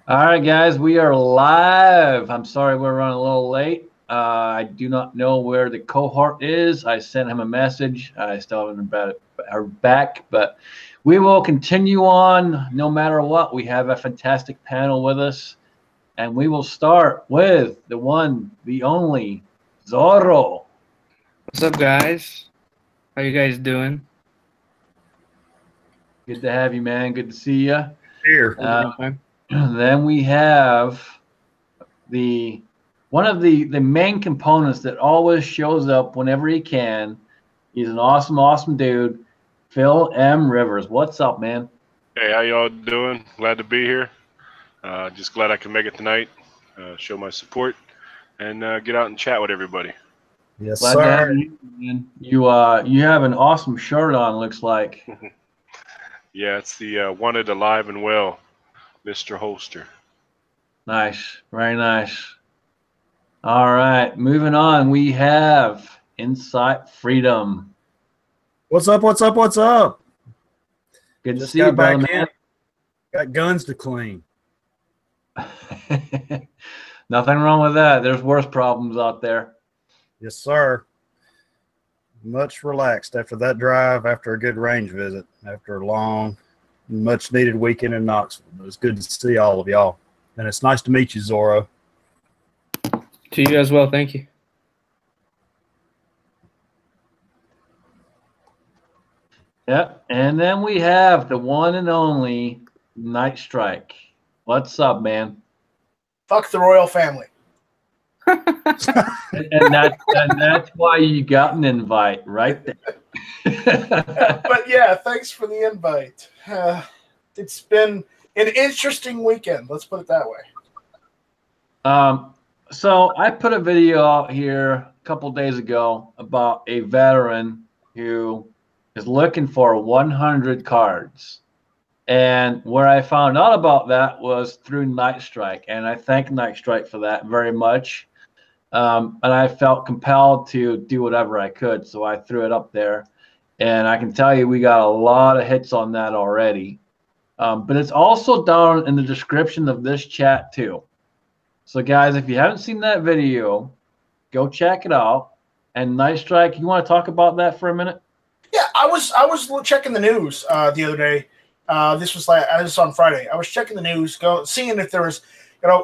All right, guys, we are live. I'm sorry we're running a little late. I do not know where the cohort is. I sent him a message. I still haven't heard back, but we will continue on no matter what. We have a fantastic panel with us, and we will start with the one, the only, Zorro. What's up, guys? How you guys doing? Good to have you, man. Good to see you. Here. Then we have the one of the main components that always shows up whenever he can. He's an awesome dude. Phil M. Rivers. What's up, man? Hey, how y'all doing? Glad to be here. Just glad I can make it tonight. Show my support and get out and chat with everybody. Yes, Glad to have sir. you, man. You have an awesome shirt on, looks like. Yeah, it's the Wanted Alive and Well, Mr. Holster. Nice. Very nice. All right, moving on. We have Insight Freedom. What's up? What's up? What's up? Good to Just see you, got back brother, in. Got guns to clean. man. Nothing wrong with that. There's worse problems out there. Yes, sir. Much relaxed after that drive, after a good range visit, after a long, much needed weekend in Knoxville. It was good to see all of y'all. And it's nice to meet you, Zorro. To you as well. Thank you. Yep. And then we have the one and only Night Strike. What's up, man? Fuck the royal family. And that's why you got an invite right there. But yeah, thanks for the invite. It's been an interesting weekend. Let's put it that way. So I put a video out here a couple days ago about a veteran who is looking for 100 cards. And where I found out about that was through Night Strike. And I thank Night Strike for that very much. And I felt compelled to do whatever I could. So I threw it up there. And I can tell you we got a lot of hits on that already. But it's also down in the description of this chat too. So guys, if you haven't seen that video, go check it out. And Night Strike, you want to talk about that for a minute? Yeah, I was checking the news the other day. This was on Friday. I was checking the news, seeing if there was,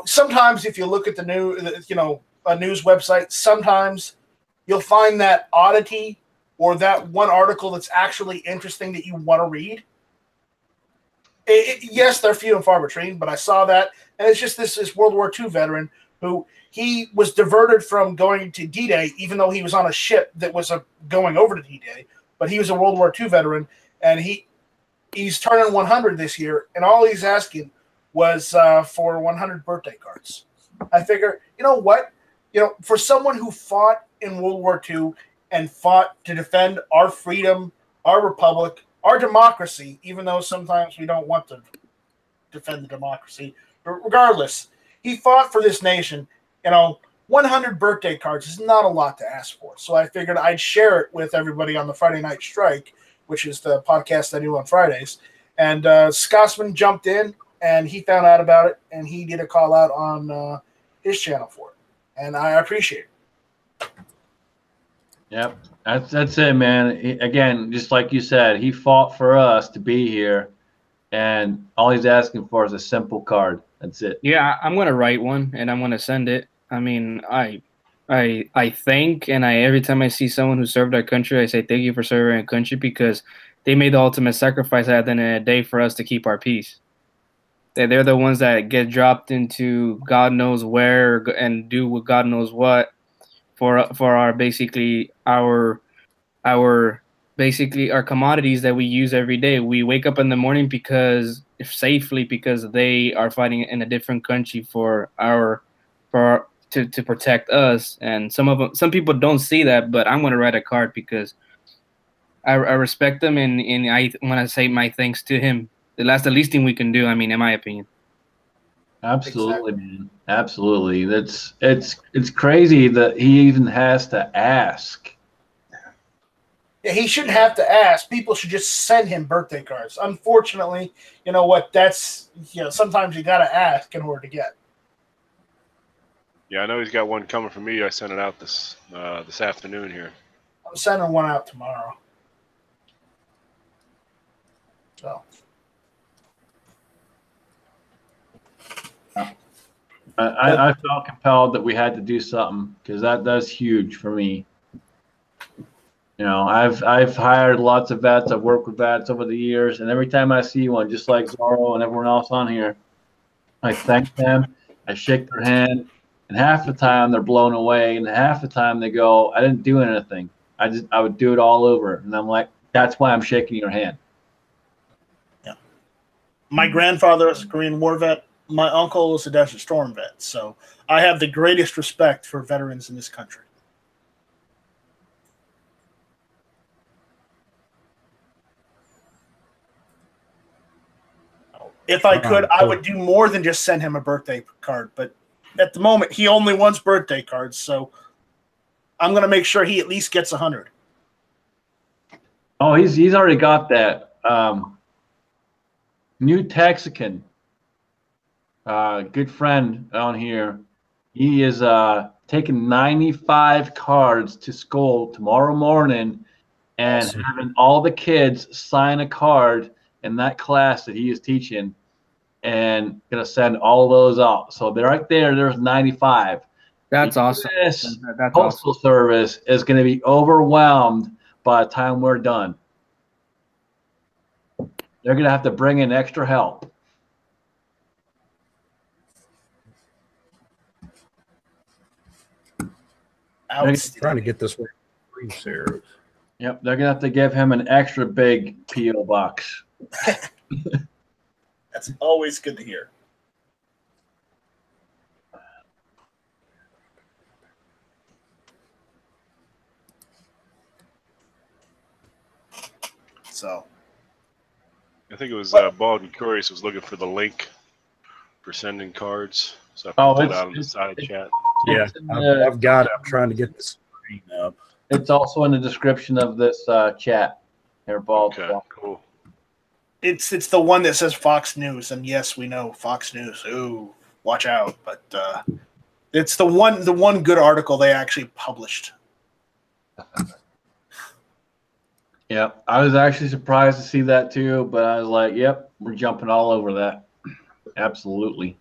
sometimes if you look at the a news website, sometimes you'll find that oddity or that one article that's actually interesting that you want to read. Yes, they're few and far between, but I saw that, and it's just this World War II veteran who he was diverted from going to D-Day, even though he was on a ship that was going over to D-Day. But he was a World War II veteran, and he's turning 100 this year, and all he's asking was for 100 birthday cards. I figure, you know what? For someone who fought in World War II and fought to defend our freedom, our republic, our democracy, even though sometimes we don't want to defend the democracy. But regardless, he fought for this nation. 100 birthday cards is not a lot to ask for. So I figured I'd share it with everybody on the Friday Night Strike, which is the podcast I do on Fridays. And Scotsman jumped in, and he found out about it, and he did a call out on his channel for it. And I appreciate it. Yep, that's it, man. Again, just like you said, he fought for us to be here, and all he's asking for is a simple card. That's it. Yeah, I'm gonna write one and I'm gonna send it. I mean, I thank, and every time I see someone who served our country, I say thank you for serving our country, because they made the ultimate sacrifice at the end of the day for us to keep our peace. They're the ones that get dropped into God knows where and do what God knows what for our basically our commodities that we use every day. We wake up in the morning because they are fighting in a different country to protect us. And some people don't see that, but I'm going to write a card because I respect them, and I want to say my thanks to him. That's the least thing we can do, I mean, in my opinion. Absolutely, man. Absolutely. It's crazy that he even has to ask. Yeah, he shouldn't have to ask. People should just send him birthday cards. Unfortunately, you know what? That's sometimes you got to ask in order to get. Yeah, I know he's got one coming for me. I sent it out this afternoon here. I'm sending one out tomorrow. So. I felt compelled that we had to do something because that's huge for me. You know, I've hired lots of vets. I've worked with vets over the years, and every time I see one, just like Zorro and everyone else on here, I thank them. I shake their hand, and half the time they're blown away, and half the time they go, "I didn't do anything. I would do it all over." And I'm like, "That's why I'm shaking your hand." Yeah. My grandfather was a Korean War vet. My uncle was a Desert Storm vet. So I have the greatest respect for veterans in this country. If I could, I would do more than just send him a birthday card. But at the moment, he only wants birthday cards. So I'm going to make sure he at least gets 100. Oh, he's already got that. New Texican, good friend on here. He is taking 95 cards to school tomorrow morning and Awesome. having all the kids sign a card in that class that he is teaching and going to send all those out. So they're right there. There's 95. That's awesome. This That's postal awesome. service is going to be overwhelmed by the time we're done. They're going to have to bring in extra help. I'm trying to get this one. Here. Yep, they're going to have to give him an extra big P.O. box. That's always good to hear. So, I think it was Bald and Curious was looking for the link for sending cards. So I put it out on the side chat. Yeah, I've got it. I'm trying to get the screen up. It's also in the description of this chat. Here, Bald. Okay, cool. It's the one that says Fox News, and yes, we know Fox News. Ooh, watch out! But it's the one good article they actually published. Yeah, I was actually surprised to see that too, but I was like, "Yep, we're jumping all over that." Absolutely.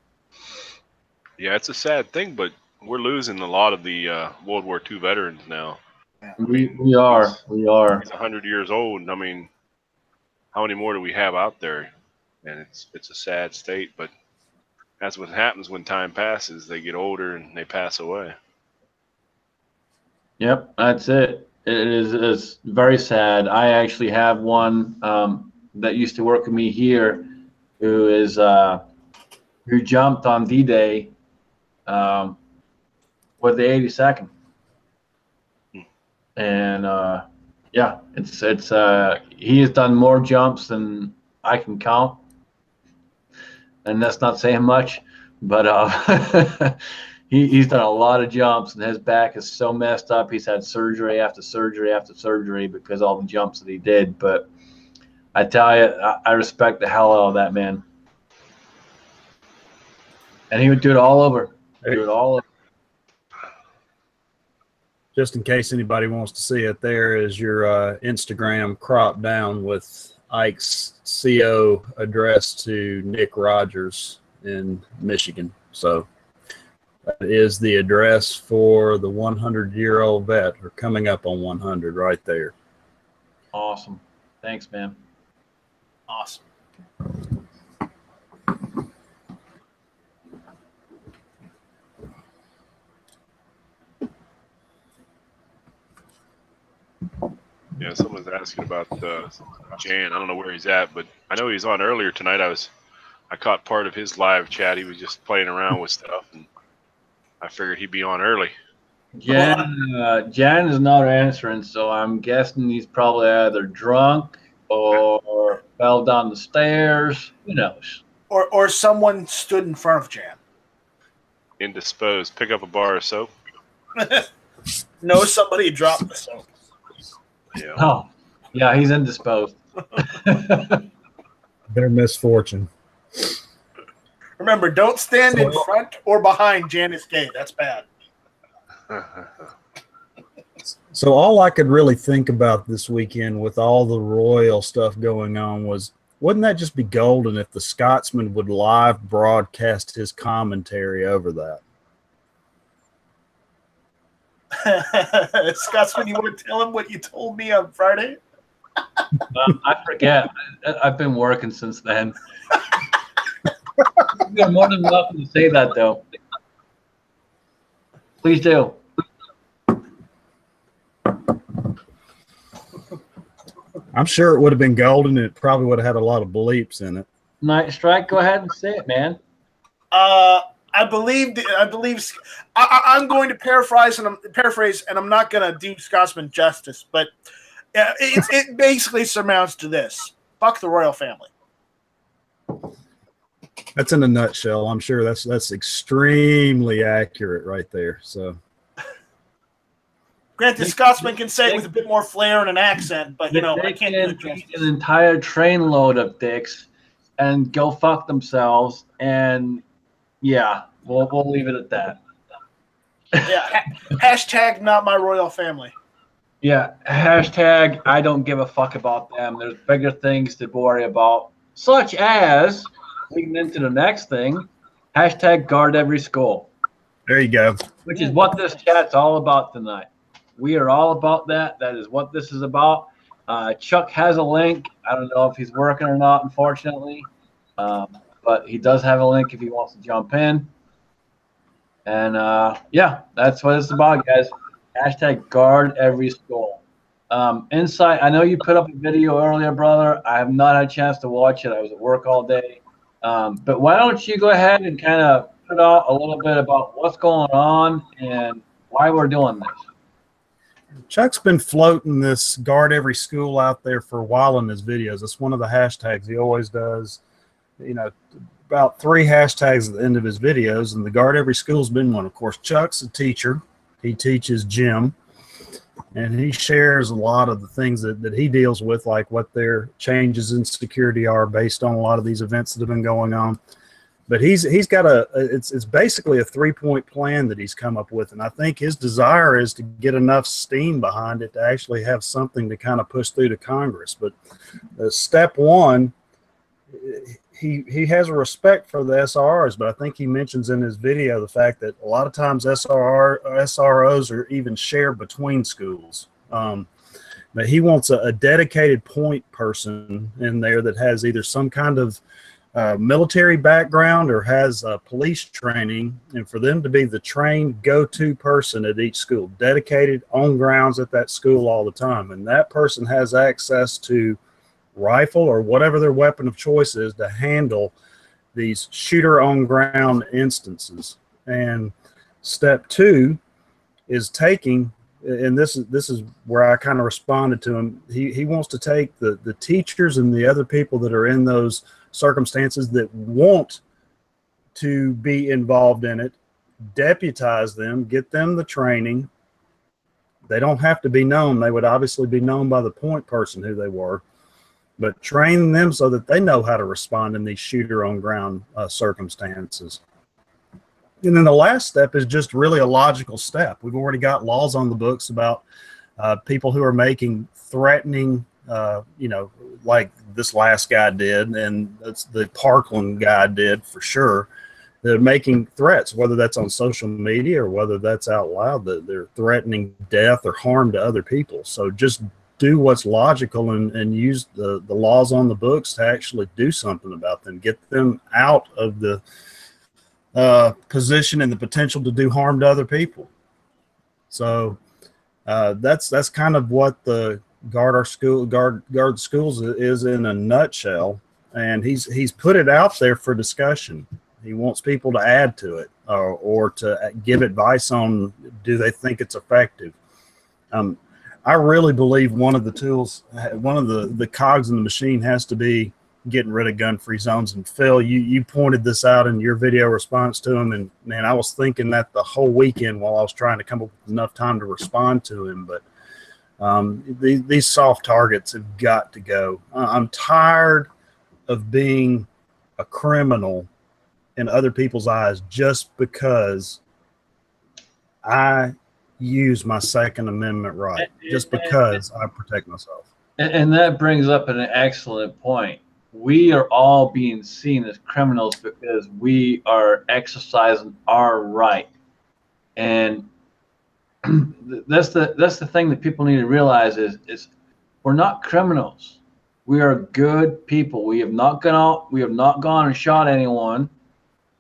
Yeah, it's a sad thing, but we're losing a lot of the World War II veterans now. We are. He's 100 years old. I mean, how many more do we have out there? And it's a sad state, but that's what happens when time passes. They get older and they pass away. Yep, that's it. It's very sad. I actually have one that used to work with me here, who jumped on D-Day with the 82nd, and yeah, it's he has done more jumps than I can count, and that's not saying much, but he's done a lot of jumps, and his back is so messed up. He's had surgery after surgery after surgery because of all the jumps that he did. But I tell you, I respect the hell out of that man, and he would do it all over. Do it all over. Just in case anybody wants to see it, there is your Instagram cropped down with Ike's CO addressed to Nick Rogers in Michigan. So that is the address for the 100-year-old vet, or coming up on 100 right there. Awesome. Thanks, man. Awesome. Yeah, someone's asking about Jan. I don't know where he's at, but I know he's on earlier tonight. I caught part of his live chat. He was just playing around with stuff, and I figured he'd be on early. Jan is not answering, so I'm guessing he's probably either drunk or fell down the stairs. Who knows? Or someone stood in front of Jan. Indisposed. Pick up a bar of soap. No, somebody dropped the soap. Yeah. Oh, yeah, he's indisposed. Their misfortune. Remember, don't stand in front or behind Janice Gay. That's bad. So all I could really think about this weekend with all the royal stuff going on was, wouldn't that just be golden if the Scotsman would live broadcast his commentary over that? Scotsman, you want to tell him what you told me on Friday? I forget. I've been working since then. You're more than welcome to say that, though. Please do. I'm sure it would have been golden, and it probably would have had a lot of bleeps in it. Night Strike, go ahead and say it, man. I believe. I'm going to paraphrase, and I'm not going to do Scotsman justice, but it basically surmounts to this: fuck the royal family. That's in a nutshell. I'm sure that's extremely accurate right there. So, granted, Scotsman can say it with a bit more flair and an accent, but I can't do it justice. An entire trainload of dicks and go fuck themselves, and yeah, we'll leave it at that. Yeah. Hashtag not my royal family. Yeah. Hashtag I don't give a fuck about them. There's bigger things to worry about, such as leading into the next thing. Hashtag guard every school. there you go. Which is what this chat's all about tonight. We are all about that. That is what this is about. Chuck has a link. I don't know if he's working or not, unfortunately. But he does have a link if he wants to jump in. And, yeah, that's what it's about, guys. Hashtag guard every school. Insight, I know you put up a video earlier, brother. I have not had a chance to watch it. I was at work all day. But why don't you go ahead and kind of put out a little bit about what's going on and why we're doing this. Chuck's been floating this guard every school out there for a while in his videos. It's one of the hashtags he always does. About 3 hashtags at the end of his videos, and the guard every school's been one. Of course, Chuck's a teacher. He teaches gym, and he shares a lot of the things that he deals with, like what their changes in security are based on a lot of these events that have been going on. But he's got it's basically a 3-point plan that he's come up with, and I think his desire is to get enough steam behind it to actually have something to kind of push through to Congress. But step 1, he has a respect for the SRRs, but I think he mentions in his video the fact that a lot of times SROs are even shared between schools. But he wants a dedicated point person in there that has either some kind of military background or has police training, and for them to be the trained go-to person at each school, dedicated on grounds at that school all the time. And that person has access to rifle or whatever their weapon of choice is to handle these shooter on ground instances. And step 2 is taking, and this is where I kind of responded to him. He wants to take the teachers and the other people that are in those circumstances that want to be involved in it, deputize them, get them the training. They don't have to be known. They would obviously be known by the point person who they were, but train them so that they know how to respond in these shooter on ground circumstances. And then the last step is just really a logical step. We've already got laws on the books about people who are making threatening, like this last guy did, and that's the Parkland guy did for sure. They're making threats, whether that's on social media or whether that's out loud, that they're threatening death or harm to other people. So just do what's logical and use the laws on the books to actually do something about them, get them out of the position and the potential to do harm to other people. So that's kind of what the guard schools is in a nutshell. And he's put it out there for discussion. He wants people to add to it or to give advice on, do they think it's effective? I really believe one of the tools, one of the cogs in the machine has to be getting rid of gun-free zones. And Phil, you pointed this out in your video response to him, and man, I was thinking that the whole weekend while I was trying to come up with enough time to respond to him. But These soft targets have got to go. I'm tired of being a criminal in other people's eyes just because I use my Second Amendment right, just because I protect myself. And that brings up an excellent point. We are all being seen as criminals because we are exercising our right. And that's the thing that people need to realize is we're not criminals. We are good people. We have not gone out, we have not gone and shot anyone.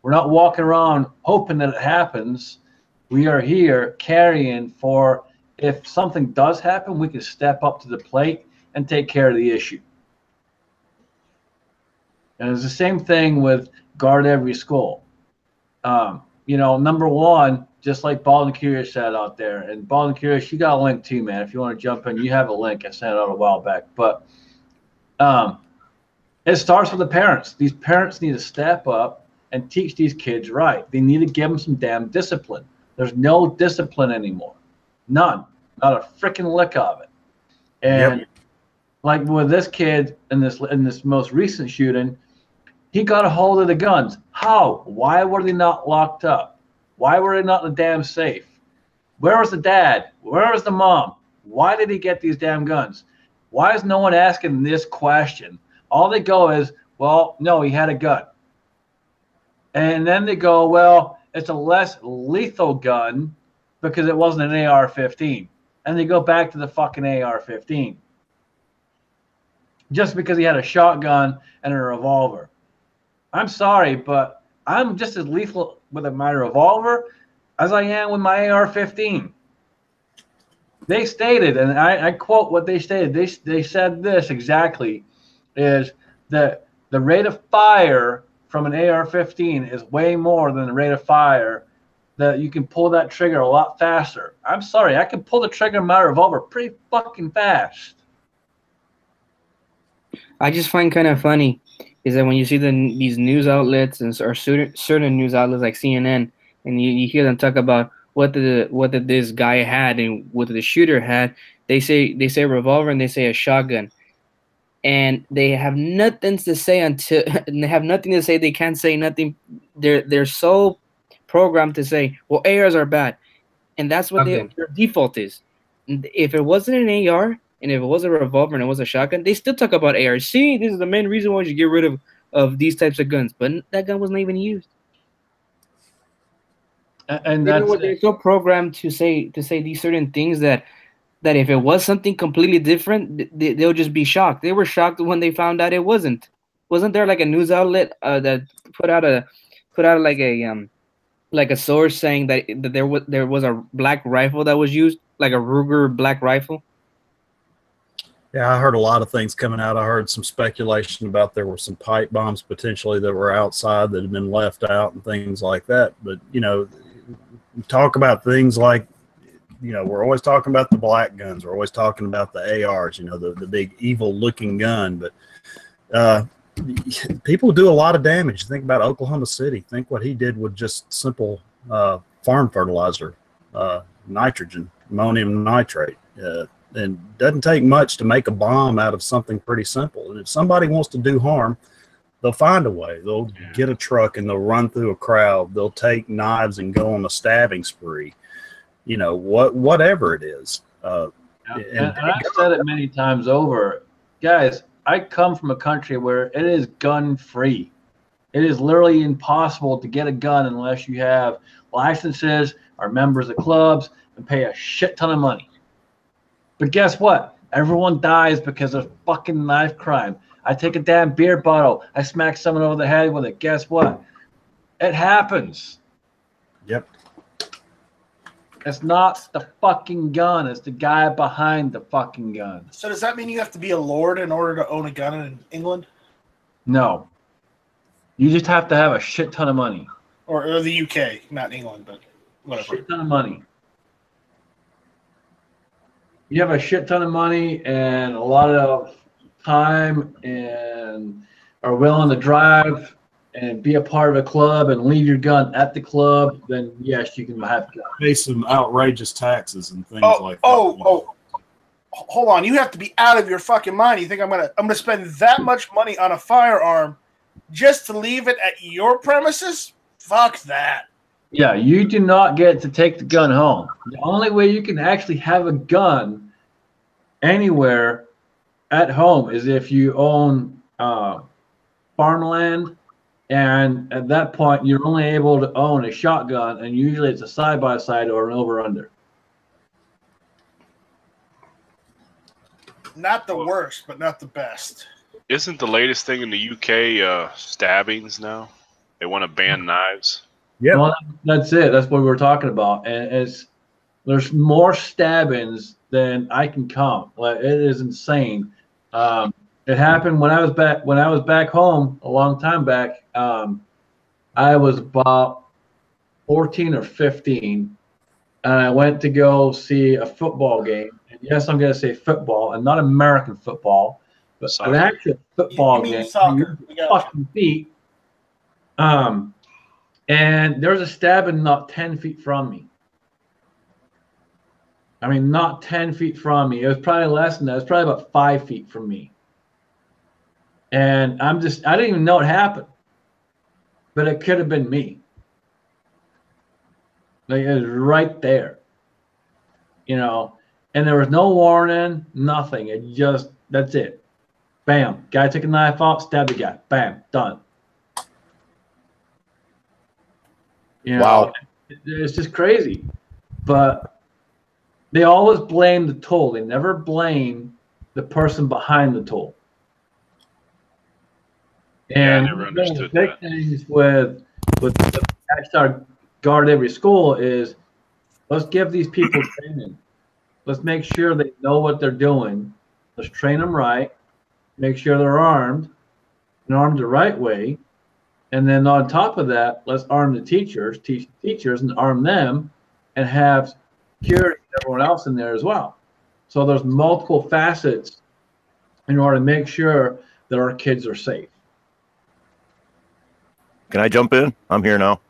We're not walking around hoping that it happens. We are here carrying for if something does happen, we can step up to the plate and take care of the issue. And it's the same thing with guard every school. You know, number one, just like Bald and Curious said out there, and Bald and Curious, you got a link too, man. If you want to jump in, you have a link. I sent it out a while back. But it starts with the parents. These parents need to step up and teach these kids right. They need to give them some damn discipline. There's no discipline anymore. None. Not a freaking lick of it. And like with this kid in this most recent shooting, he got a hold of the guns. How? Why were they not locked up? Why were they not in the damn safe? Where was the dad? Where was the mom? Why did he get these damn guns? Why is no one asking this question? All they go is, well, no, he had a gun. And then they go, well, it's a less lethal gun because it wasn't an AR-15. And they go back to the fucking AR-15. Just because he had a shotgun and a revolver. I'm sorry, but I'm just as lethal with my revolver as I am with my AR-15. They stated, and I quote what they stated, they said this exactly, is that the rate of fire from an AR-15 is way more than the rate of fire that you can pull that trigger a lot faster. I'm sorry, I can pull the trigger of my revolver pretty fucking fast. I just find kind of funny is that when you see these news outlets or certain news outlets like CNN, and you hear them talk about what this guy had and what the shooter had, they say a revolver and they say a shotgun, and they have nothing to say until and they have nothing to say. They can't say nothing. They're so programmed to say, well, ARs are bad, and that's what their default is. If it wasn't an AR, and if it was a revolver and it was a shotgun, they still talk about AR. See, this is the main reason why you get rid of these types of guns. But that gun wasn't even used. And that's they're so programmed to say these certain things that if it was something completely different, they'll just be shocked. They were shocked when they found out it wasn't. Wasn't there like a news outlet that put out like a source saying that there was a black rifle that was used, like a Ruger black rifle? Yeah, I heard a lot of things coming out. I heard some speculation about there were some pipe bombs potentially that were outside that had been left out and things like that. But, you know, talk about things like, you know, we're always talking about the black guns. We're always talking about the ARs, you know, the big evil looking gun. But people do a lot of damage. Think about Oklahoma City. Think what he did with just simple farm fertilizer, nitrogen, ammonium nitrate. And doesn't take much to make a bomb out of something pretty simple. And if somebody wants to do harm, they'll find a way. They'll get a truck and they'll run through a crowd. They'll take knives and go on a stabbing spree. You know, whatever it is. And I've said it many times over. Guys, I come from a country where it is gun free. It is literally impossible to get a gun unless you have licenses, are members of clubs, and pay a shit ton of money. But guess what? Everyone dies because of fucking knife crime. I take a damn beer bottle. I smack someone over the head with it. Guess what? It happens. Yep. It's not the fucking gun. It's the guy behind the fucking gun. So does that mean you have to be a lord in order to own a gun in England? No. You just have to have a shit ton of money. Or the UK, not England, but whatever. Shit ton of money. You have a shit ton of money and a lot of time and are willing to drive and be a part of a club and leave your gun at the club, then yes, you can have a gun. Pay some outrageous taxes and things like that. hold on, you have to be out of your fucking mind. You think I'm gonna spend that much money on a firearm just to leave it at your premises? Fuck that. Yeah, you do not get to take the gun home. The only way you can actually have a gun anywhere at home is if you own farmland, and at that point you're only able to own a shotgun, and usually it's a side-by-side or an over-under. Not the worst, but not the best. Isn't the latest thing in the UK stabbings now? They want to ban knives. Yeah. Well, that's it. That's what we were talking about. And there's more stabbings than I can count. Like, it is insane. It happened when I was back home a long time back. I was about 14 or 15, and I went to go see a football game. And yes, I'm going to say football, and not American football, but Soccer. an actual football You mean game. soccer. We got Fucking feet. And there was a stabbing not 10 feet from me. I mean, not 10 feet from me. It was probably less than that. It was probably about 5 feet from me. And I didn't even know it happened. But it could have been me. Like, it was right there. You know, and there was no warning, nothing. It just, that's it. Bam. Guy took a knife out, stabbed the guy. Bam. Done. You know, Wow. It's just crazy. But they always blame the tool. They never blame the person behind the tool. Yeah, I And never one of the understood big that. things with the hashtag guard every school is, let's give these people training. Let's make sure they know what they're doing. Let's train them right. Make sure they're armed and armed the right way. And then on top of that, let's arm the teachers, teach the teachers, and arm them, and have security and everyone else in there as well. So there's multiple facets in order to make sure that our kids are safe. Can I jump in? I'm here now.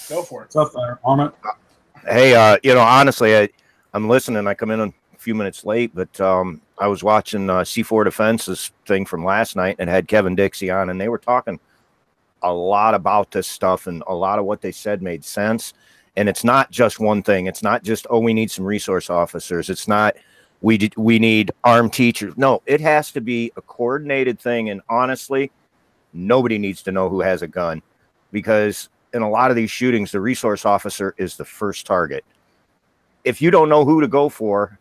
Go for it. What's up there, Armand? Hey, honestly, I'm listening. I come in a few minutes late, but I was watching C4 Defense's thing from last night and had Kevin Dixie on, and they were talking a lot about this stuff, and a lot of what they said made sense. And it's not just one thing. It's not just, oh, we need some resource officers. It's not we need armed teachers. No, it has to be a coordinated thing. And honestly, nobody needs to know who has a gun, because in a lot of these shootings, the resource officer is the first target. If you don't know who to go for,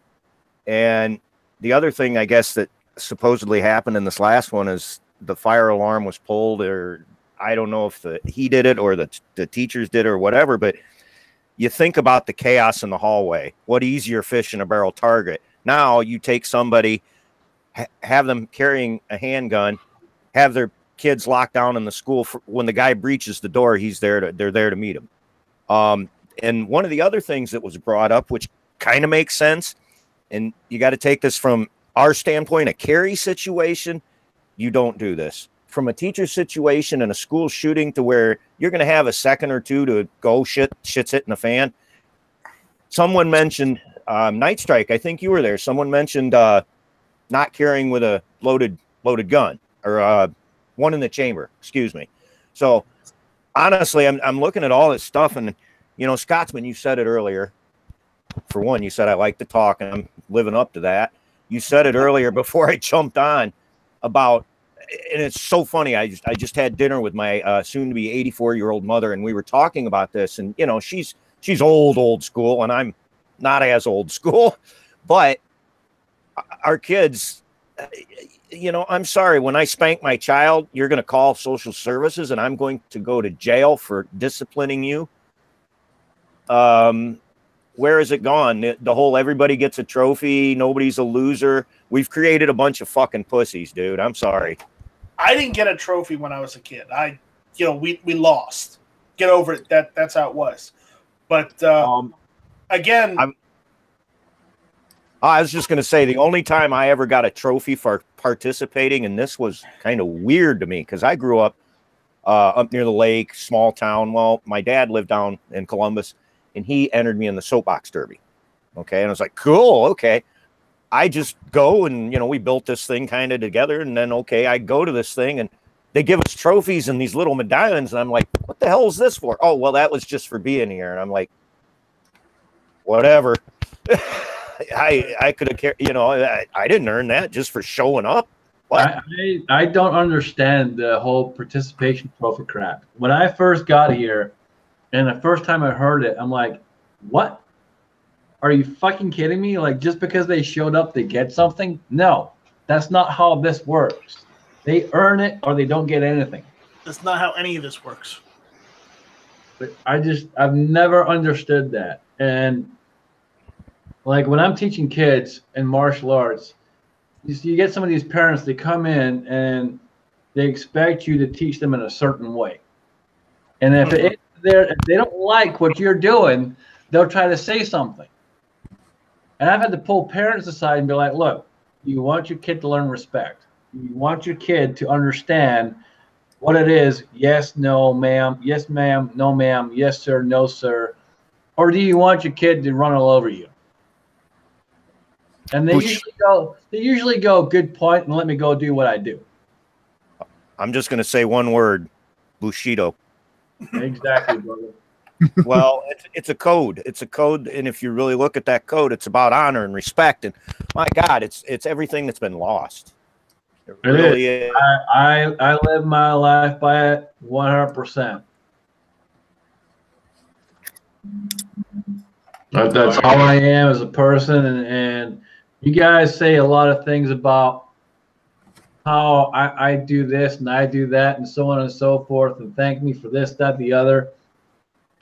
and the other thing, I guess, that supposedly happened in this last one is the fire alarm was pulled, or I don't know if he did it or the teachers did it or whatever, but you think about the chaos in the hallway. What easier fish in a barrel target? Now you take somebody, have them carrying a handgun, have their kids locked down in the school. When the guy breaches the door, they're there to meet him. And one of the other things that was brought up, which kind of makes sense, and you got to take this from our standpoint, a carry situation, you don't do this. From a teacher situation and a school shooting to where you're going to have a second or two to go, shit's hitting the fan. Someone mentioned Night Strike. I think you were there. Someone mentioned not carrying with a loaded gun, or one in the chamber. Excuse me. So honestly, I'm looking at all this stuff, and Scotsman, you said it earlier. For one, you said I like to talk, and I'm living up to that. You said it earlier before I jumped on about. And it's so funny. I just had dinner with my soon-to-be 84-year-old mother, and we were talking about this. And she's old school, and I'm not as old school. But our kids, I'm sorry. When I spank my child, you're going to call social services, and I'm going to go to jail for disciplining you. Where has it gone? The whole everybody gets a trophy, nobody's a loser. We've created a bunch of fucking pussies, dude. I'm sorry. I didn't get a trophy when I was a kid. We lost. Get over it. That's how it was. But again, I was just going to say the only time I ever got a trophy for participating in this was kind of weird to me, because I grew up near the lake, small town. Well, my dad lived down in Columbus, and he entered me in the soapbox derby. Okay, and I was like, cool, okay. I just go and, we built this thing kind of together. And then, okay, I go to this thing and they give us trophies and these little medallions. And I'm like, what the hell is this for? Oh, well, that was just for being here. And I'm like, whatever. I could have cared, I didn't earn that just for showing up. What? I don't understand the whole participation trophy crap. When I first got here and the first time I heard it, I'm like, what? Are you fucking kidding me? Like, just because they showed up, they get something? No, that's not how this works. They earn it or they don't get anything. That's not how any of this works. But I've never understood that. And like when I'm teaching kids in martial arts, you get some of these parents, they come in and they expect you to teach them in a certain way. And if they don't like what you're doing, they'll try to say something. And I've had to pull parents aside and be like, look, you want your kid to learn respect. You want your kid to understand what it is. Yes, no, ma'am. Yes, ma'am. No, ma'am. Yes, sir. No, sir. Or do you want your kid to run all over you? And they usually go, good point, and let me go do what I do. I'm just going to say one word, Bushido. Exactly, brother. Well, it's a code. It's a code, and if you really look at that code, it's about honor and respect. And my God, it's everything that's been lost. It really is. I live my life by it 100%. That's how I am as a person, and you guys say a lot of things about how I do this and I do that and so on and so forth, and thank me for this, that, the other.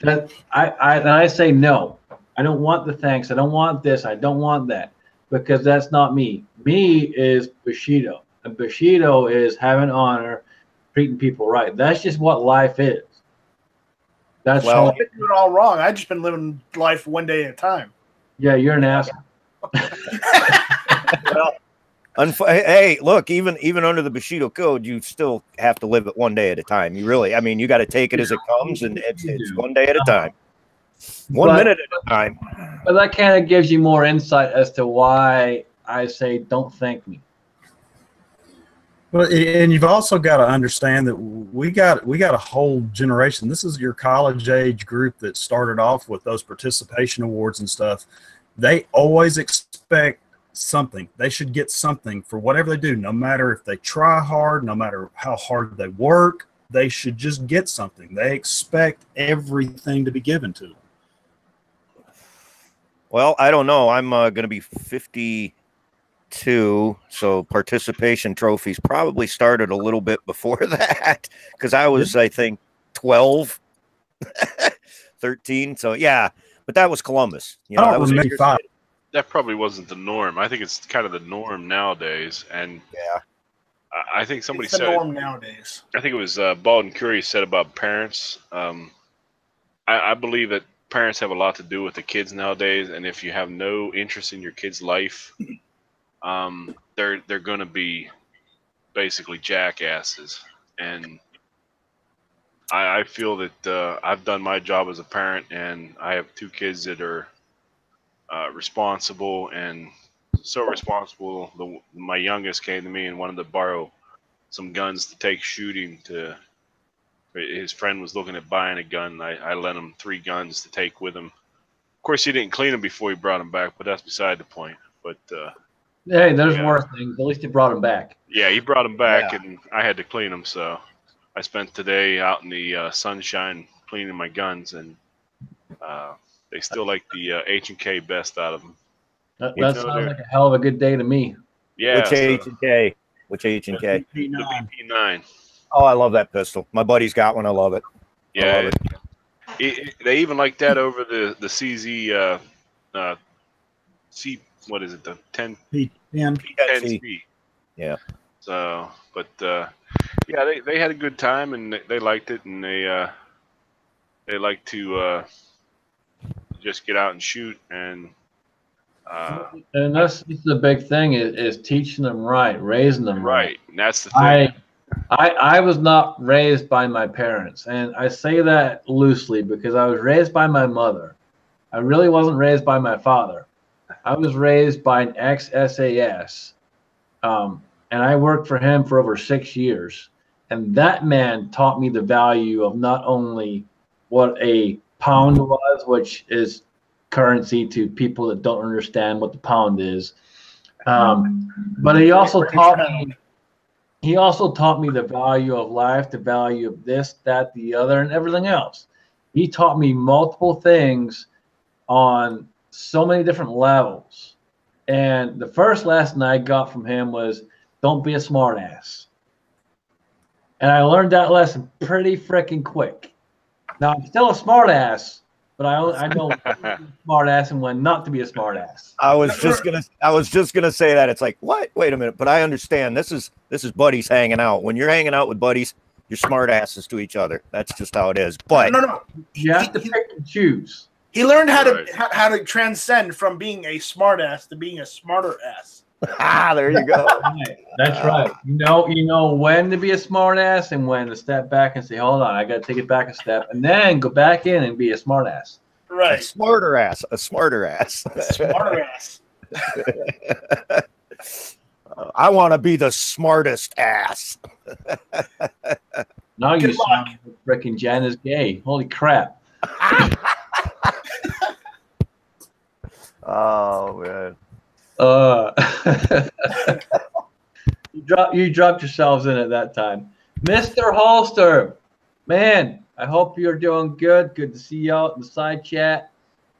That I say no. I don't want the thanks. I don't want this. I don't want that, because that's not me. Me is Bushido, and Bushido is having honor, treating people right. That's just what life is. That's I've been doing it all wrong. I've just been living life one day at a time. Yeah, you're an asshole. Well, hey, look, even under the Bushido code, you still have to live it one day at a time. You really, you got to take it as it comes, and it's one day at a time. One minute at a time. But that kind of gives you more insight as to why I say don't thank me. Well, and you've also got to understand that we got a whole generation. This is your college age group that started off with those participation awards and stuff. They always expect something. They should get something for whatever they do, no matter if they try hard, no matter how hard they work. They should just get something. They expect everything to be given to them. Well, I don't know. I'm going to be 52, so participation trophies probably started a little bit before that, because I was, I think, 12, 13. So, yeah, but that was Columbus. That was 85. That probably wasn't the norm. I think it's kind of the norm nowadays. And yeah, I think somebody it's the said norm nowadays. I think it was Bald Curry said about parents. I believe that parents have a lot to do with the kids nowadays, and if you have no interest in your kid's life, they're going to be basically jackasses. And I feel that I've done my job as a parent, and I have two kids that are responsible, and so responsible. My youngest came to me and wanted to borrow some guns to take shooting. His friend was looking at buying a gun. I lent him 3 guns to take with him. Of course, he didn't clean them before he brought them back, but that's beside the point. But hey, there's worse things. At least he brought them back. Yeah, he brought them back, and I had to clean them. So I spent today out in the sunshine cleaning my guns, and they still like the H&K best out of them. That sounds like a hell of a good day to me. Yeah. Which H&K? Which H&K? The BP9. Oh, I love that pistol. My buddy's got one. I love it. Yeah. They even like that over the CZ C. What is it? The 10 P10C. Yeah. So, but yeah, they had a good time, and they liked it, and they like to just get out and shoot, and that's the big thing is teaching them right, raising them right. And that's the thing. I was not raised by my parents, and I say that loosely because I was raised by my mother. I really wasn't raised by my father. I was raised by an ex-SAS, and I worked for him for over 6 years. And that man taught me the value of not only what a pound was, which is currency to people that don't understand what the pound is, but he also taught me the value of life, the value of this, that, the other, and everything else. He taught me multiple things on so many different levels. And the first lesson I got from him was, don't be a smartass. And I learned that lesson pretty freaking quick. Now, I'm still a smartass, but I know when to be a smartass and when not to be a smartass. I was just gonna say that. It's like, what? Wait a minute. But I understand. This is buddies hanging out. When you're hanging out with buddies, you're smartasses to each other. That's just how it is. But no. You have to pick and choose. He learned how to transcend from being a smartass to being a smarter ass. There you go. That's right. You know when to be a smartass and when to step back and say, hold on, I got to take it back a step, and then go back in and be a smartass. Right. A smarter ass. A smarter ass. Smarter ass. I want to be the smartest ass. Now you sound like freaking Jan is gay. Holy crap. Oh, man. You dropped yourselves in at that time. Mr. Holster, man, I hope you're doing good. Good to see you out in the side chat.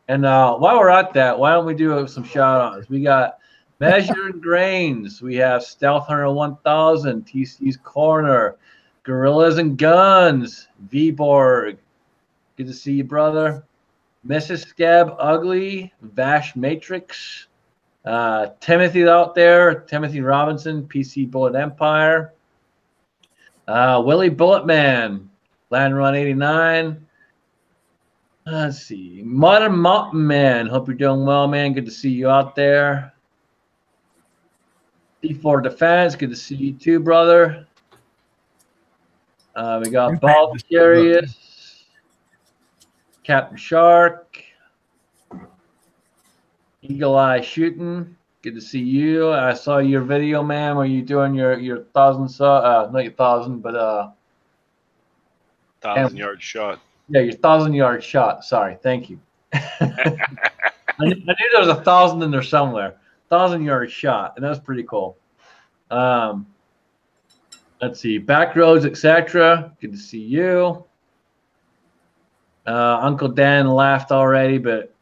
And while we're at that, why don't we do some shout-outs? We got Measuring Grains. We have Stealth Hunter 1000, TC's Corner, Gorillas and Guns, V-Borg. Good to see you, brother. Mrs. Scab Ugly, Vash Matrix, Timothy out there, Timothy Robinson, PC Bullet Empire, Willie Bulletman, Land Run 89. Let's see, Modern Mountain Man. Hope you're doing well, man. Good to see you out there. D4 Defense. Good to see you too, brother. We got Bald Curious, Captain Shark, Eagle Eye Shooting. Good to see you. I saw your video, man, where you doing your 1,000 not your 1,000, but 1,000-yard shot. Yeah, your 1,000-yard shot. Sorry, thank you. I knew there was 1,000 in there somewhere. 1,000-yard shot, and that was pretty cool. Let's see, Backroads, etc. Good to see you. Uncle Dan laughed already, but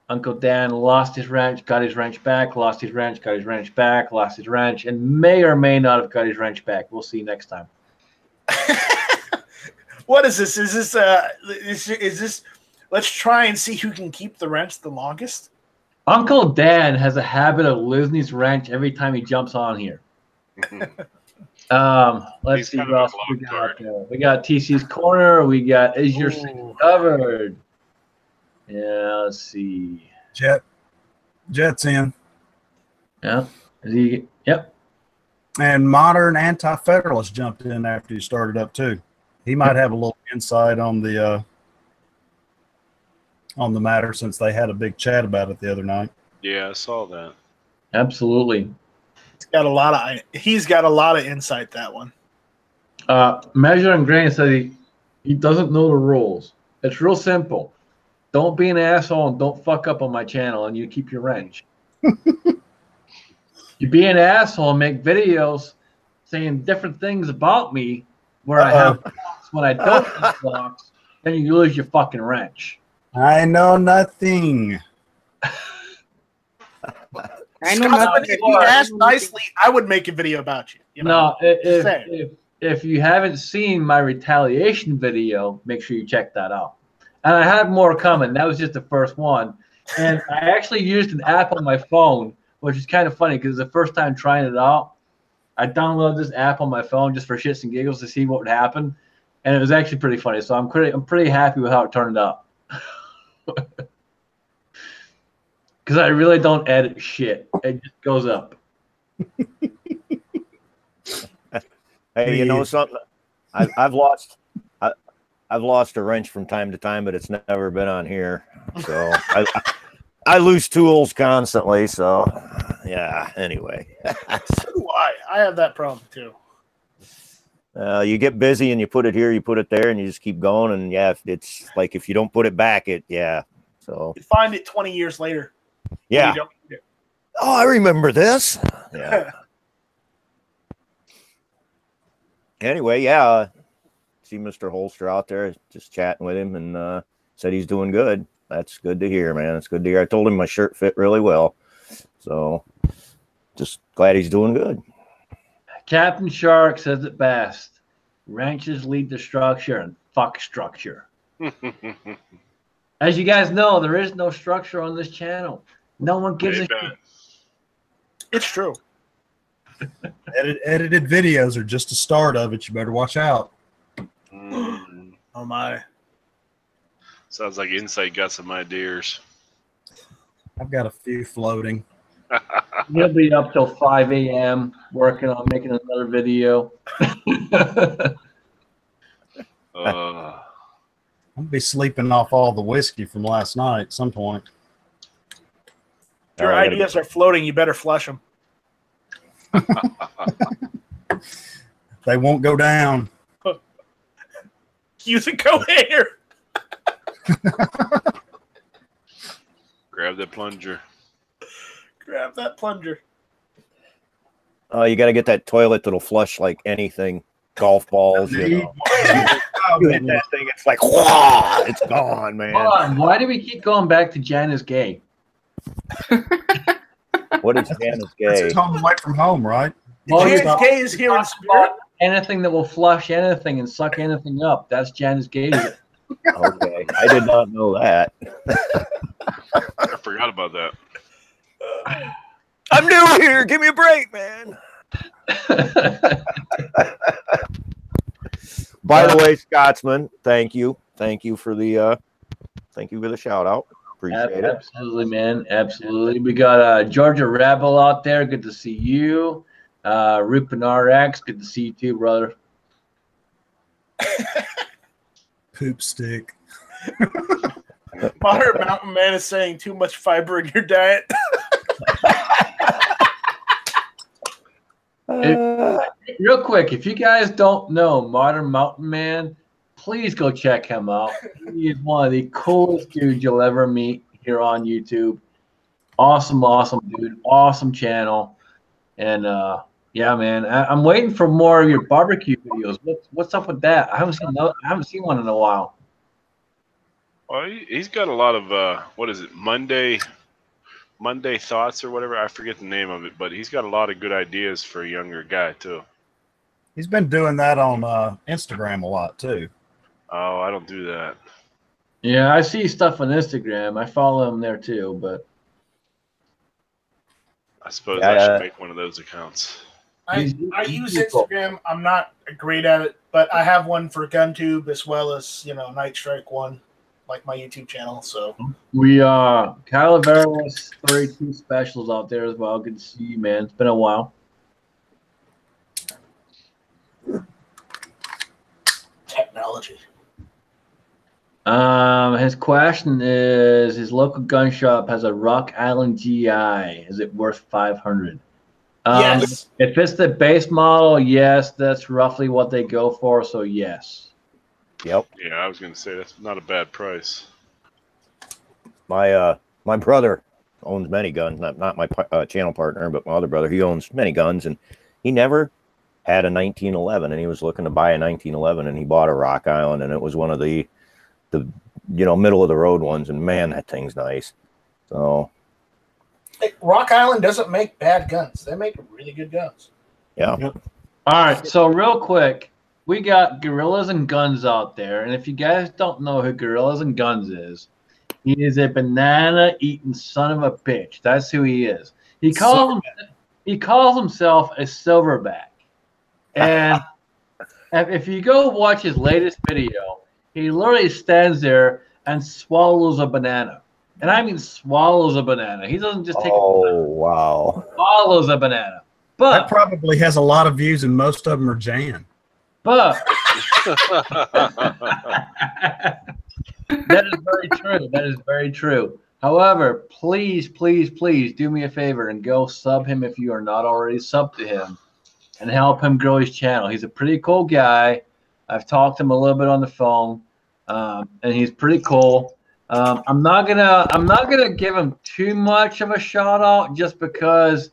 Uncle Dan lost his wrench, got his wrench back, lost his wrench, got his wrench back, lost his wrench, and may or may not have got his wrench back. We'll see next time. What is this? Is this? Let's try and see who can keep the wrench the longest. Uncle Dan has a habit of losing his wrench every time he jumps on here. Let's see what else we got there. We got TC's Corner. We got Is Your Six Covered? Yeah, let's see. Jet's in. Yeah. Yep. And Modern Anti-Federalist jumped in after you started up too. He might have a little insight on the matter since they had a big chat about it the other night. Yeah, I saw that. Absolutely. He's got a lot of insight, that one. Measuring Grain said he doesn't know the rules. It's real simple. Don't be an asshole and don't fuck up on my channel, and you keep your wrench. You be an asshole and make videos saying different things about me where I have blocks when I don't have blocks, then you lose your fucking wrench. I know nothing. I know nothing. If you asked nicely, I would make a video about you. No, if you haven't seen my retaliation video, make sure you check that out. And I have more coming. That was just the first one. And I actually used an app on my phone, which is kind of funny because it's the first time trying it out. I downloaded this app on my phone just for shits and giggles to see what would happen. And it was actually pretty funny. So I'm pretty happy with how it turned out. Because I really don't edit shit. It just goes up. Hey, you know something? I've lost a wrench from time to time, but it's never been on here. So I lose tools constantly, so yeah. Anyway, So do I. I have that problem too. you get busy and you put it here, you put it there, and you just keep going. And yeah, it's like if you don't put it back, So You find it 20 years later. yeah. You don't need it. Oh, I remember this. Yeah. Anyway, yeah. See Mr. Holster out there, just chatting with him, and said he's doing good. That's good to hear, man. It's good to hear. I told him my shirt fit really well, so just glad he's doing good. Captain Shark says it best: ranches lead to structure, and fuck structure. As you guys know, there is no structure on this channel. No one gives a shit. It's true. Edited videos are just a start of it. You better watch out. Oh my. Sounds like Insight got some ideas. I've got a few floating. He'll be up till 5 a.m. working on making another video. I'll be sleeping off all the whiskey from last night at some point. If your ideas are floating, you better flush them. They won't go down. Use a co-hanger. Grab the plunger. Grab that plunger. Oh, you got to get that toilet that'll flush like anything, golf balls. You know. You hit that thing, it's like, whoa, it's gone, man. Hold on, why do we keep going back to Jan is gay? What is Jan is It's gay? home away from home, right? Well, JSK is here in spirit. Anything that will flush anything and suck anything up, that's Jan is gay. Okay, I did not know that. I forgot about that. I'm new here. Give me a break, man. By the way, Scotsman, thank you for the shout out. Appreciate it. Absolutely, man. Absolutely. We got Georgia Rebel out there. Good to see you. Rupin RX. Good to see you too, brother. Poop stick. Modern Mountain Man is saying too much fiber in your diet. Real quick, if you guys don't know Modern Mountain Man, please go check him out. He is one of the coolest dudes you'll ever meet here on YouTube. Awesome dude. Awesome channel. And yeah, man, I'm waiting for more of your barbecue videos. What's up with that? I haven't seen one in a while. Well, he's got a lot of what is it, Monday Thoughts or whatever. I forget the name of it, but he's got a lot of good ideas for a younger guy too. He's been doing that on Instagram a lot too. Oh, I don't do that. Yeah, I see stuff on Instagram. I follow him there too, but I suppose I should make one of those accounts. I use Instagram. I'm not great at it, but I have one for GunTube as well as, Night Strike one, like my YouTube channel. So we Calaveras 32 specials out there as well. Good to see you, man. It's been a while. Technology. His question is: his local gun shop has a Rock Island GI. Is it worth $500? Yes. If it's the base model, yes, that's roughly what they go for. So yes. Yep. Yeah, I was going to say that's not a bad price. My brother owns many guns. Not my channel partner, but my other brother. He owns many guns, and he never had a 1911, and he was looking to buy a 1911, and he bought a Rock Island, and it was one of the middle of the road ones, and man, that thing's nice. So Rock Island doesn't make bad guns. They make really good guns. yeah. Yep. All right. So real quick, we got Gorillas and Guns out there, and if you guys don't know who Gorillas and Guns is, he is a banana-eating son of a bitch. That's who he is. He calls himself a silverback, and if you go watch his latest video, he literally stands there and swallows a banana. And I mean swallows a banana. He doesn't just take wow. Swallows a banana. That But probably has a lot of views, and most of them are Jan. that is very true. That is very true. However, please, please, please do me a favor and go sub him if you are not already subbed to him, and help him grow his channel. He's a pretty cool guy. I've talked to him a little bit on the phone, and he's pretty cool. I'm not gonna give him too much of a shout out just because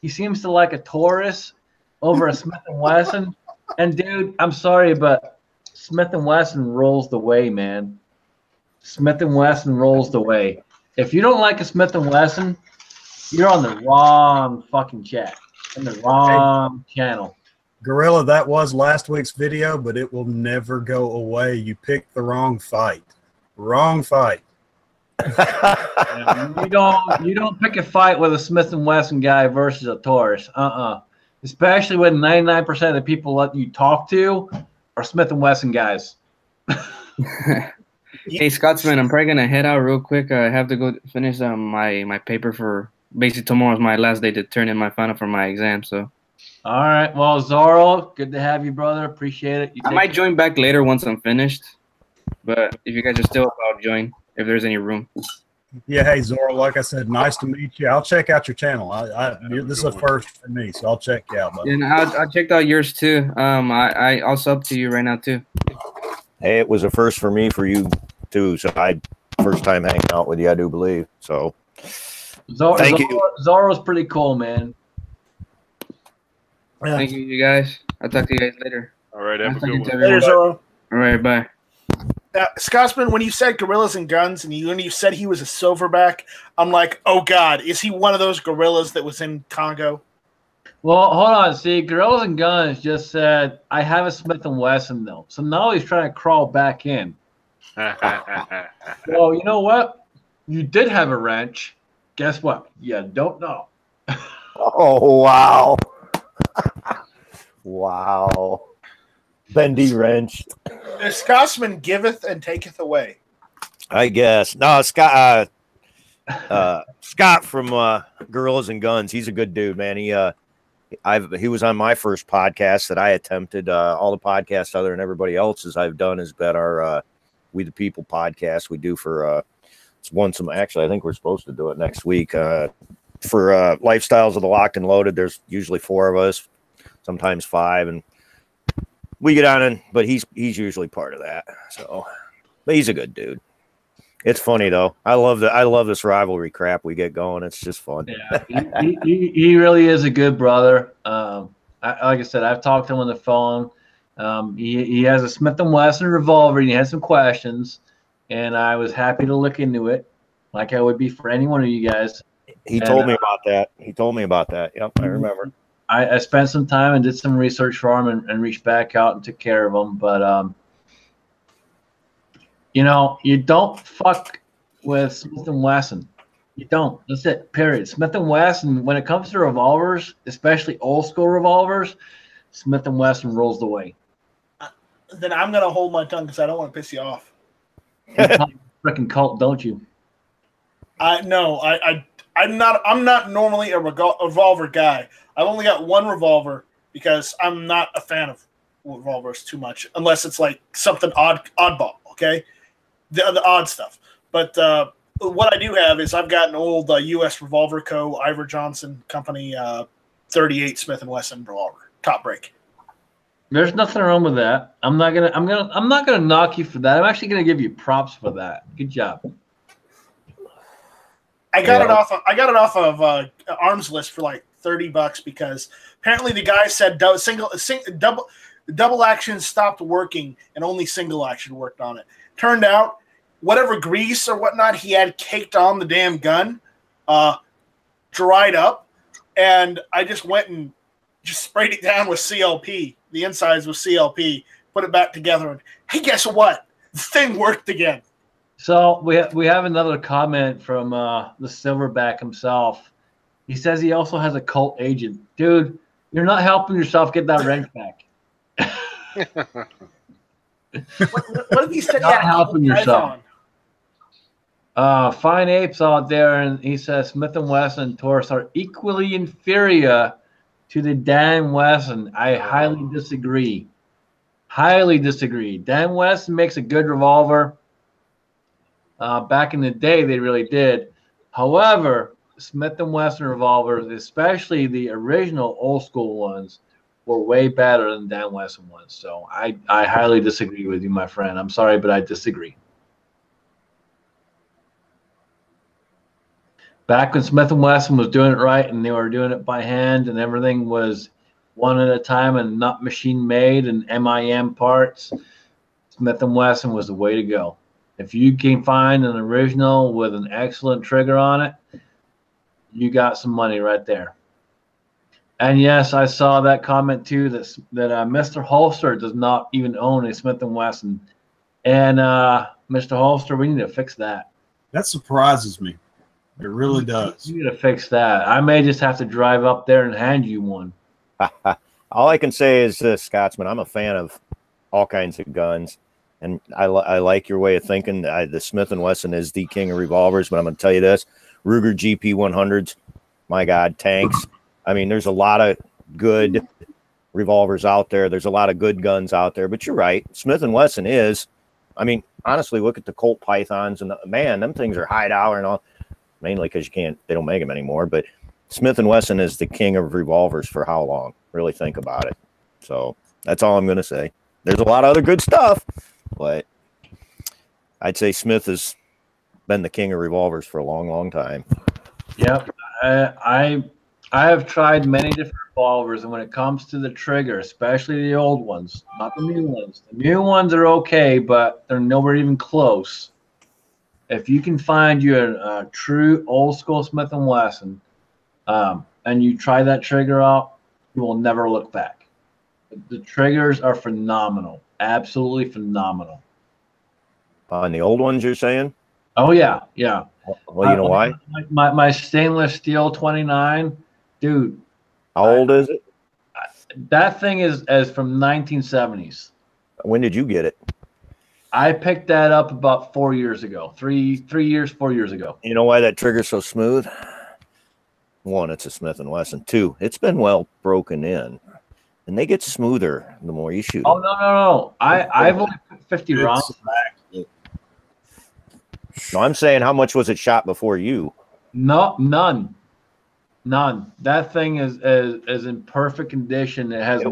he seems to like a Taurus over a Smith and Wesson. And dude, I'm sorry, but Smith and Wesson rolls the way, man. Smith and Wesson rolls the way. If you don't like a Smith and Wesson, you're on the wrong fucking chat, in the wrong channel. Gorilla, that was last week's video, but it will never go away. You picked the wrong fight. Wrong fight. You don't pick a fight with a Smith and Wesson guy versus a Taurus. Especially when 99% of the people that you talk to are Smith and Wesson guys. Hey, Scotsman, I'm probably gonna head out real quick. I have to go finish my paper for basically tomorrow's my last day to turn in my final for my exam. So. All right. Well, Zorro, good to have you, brother. Appreciate it. I might join back later once I'm finished. But if you guys are still up, I'll join if there's any room. Yeah, hey Zorro, like I said, nice to meet you. I'll check out your channel. This is a first for me, so I'll check you out. Buddy. And I checked out yours too. I'll sub to you right now too. Hey, it was a first for me, for you too. So first time hanging out with you, I do believe. So thank you. Zorro's pretty cool, man. Yeah. Thank you guys. I'll talk to you guys later. All right, have a good one. Later, Zorro. All right, bye. Scotsman, when you said gorillas and guns, and you said he was a silverback, I'm like, oh God, is he one of those gorillas that was in Congo? Well, hold on. See, Gorillas and Guns just said, I have a Smith & Wesson, though. So now he's trying to crawl back in. Well, you know what? You did have a wrench. Guess what? You don't know. Oh, wow. Wow. Bendy wrench. The Scotsman giveth and taketh away. I guess. No, Scott from Gorillas and Guns, he's a good dude, man. He was on my first podcast that I attempted. All the podcasts other than everybody else's I've done has been our We the People podcast we do for it's once actually I think we're supposed to do it next week. For Lifestyles of the Locked and Loaded, there's usually 4 of us, sometimes 5, and we get on but he's usually part of that. So, but he's a good dude. It's funny though. I love this rivalry crap we get going. It's just fun. Yeah, he really is a good brother. Like I said, I've talked to him on the phone. He has a Smith & Wesson revolver, and he had some questions, and I was happy to look into it, like I would be for any one of you guys. He told me about that. Yep, I remember. I spent some time and did some research for him and reached back out and took care of him. But, you don't fuck with Smith & Wesson. You don't. That's it, period. Smith & Wesson, when it comes to revolvers, especially old school revolvers, Smith & Wesson rolls the way. Then I'm going to hold my tongue because I don't want to piss you off. Freaking cult, don't you? No, I'm not normally a revolver guy. I've only got one revolver because I'm not a fan of revolvers too much, unless it's like something oddball, okay? The odd stuff. But what I do have is I've got an old U.S. Revolver Co. Ivor Johnson Company 38 Smith & Wesson revolver, top break. There's nothing wrong with that. I'm not gonna knock you for that. I'm actually gonna give you props for that. Good job. I got it off of Arms List for like $30 because apparently the guy said double action stopped working and only single action worked on it. Turned out whatever grease or whatnot he had caked on the damn gun dried up, and I just went and just sprayed it down with CLP. The insides with CLP, put it back together, and hey, guess what? The thing worked again. So we have another comment from the Silverback himself. He says he also has a cult agent. Dude, you're not helping yourself get that wrench back. What if he said not helping yourself? Fine Apes out there, and he says Smith & Wesson and Taurus are equally inferior to the Dan Wesson. I highly disagree. Highly disagree. Dan Wesson makes a good revolver. Back in the day, they really did. However, Smith & Wesson revolvers, especially the original old school ones, were way better than Dan Wesson ones. So I highly disagree with you, my friend. I'm sorry, but I disagree. Back when Smith & Wesson was doing it right and they were doing it by hand and everything was one at a time and not machine made and MIM parts, Smith & Wesson was the way to go. If you can find an original with an excellent trigger on it, you got some money right there. And yes, I saw that comment too that Mr. Holster does not even own a Smith & Wesson. And Mr. Holster, we need to fix that. That surprises me. It really does. You need to fix that. I may just have to drive up there and hand you one. All I can say is this, Scotsman, I'm a fan of all kinds of guns. And I like your way of thinking. The Smith & Wesson is the king of revolvers, but I'm going to tell you this. Ruger GP 100s, my God, tanks. I mean, there's a lot of good revolvers out there. There's a lot of good guns out there. But you're right. Smith & Wesson is, I mean, honestly, look at the Colt Pythons. And, man, them things are high dollar and all. Mainly because they don't make them anymore. But Smith & Wesson is the king of revolvers for how long? Really think about it. So that's all I'm going to say. There's a lot of other good stuff, but I'd say Smith has been the king of revolvers for a long, long time. Yep. I have tried many different revolvers, and when it comes to the trigger, especially the old ones, not the new ones. The new ones are okay, but they're nowhere even close. If you can find you a true old school Smith & Wesson, and you try that trigger out, you will never look back. The triggers are phenomenal, absolutely phenomenal. On the old ones, you're saying? Oh yeah, yeah. Well, you know why? My stainless steel 29, dude. How old is it? That thing is from 1970s. When did you get it? I picked that up about 4 years ago. 4 years ago. You know why that trigger's so smooth? One, it's a Smith & Wesson. Two, it's been well broken in. And they get smoother the more you shoot. Oh, no. I've only put 50 rounds. No, I'm saying how much was it shot before you? No, none. That thing is in perfect condition. It has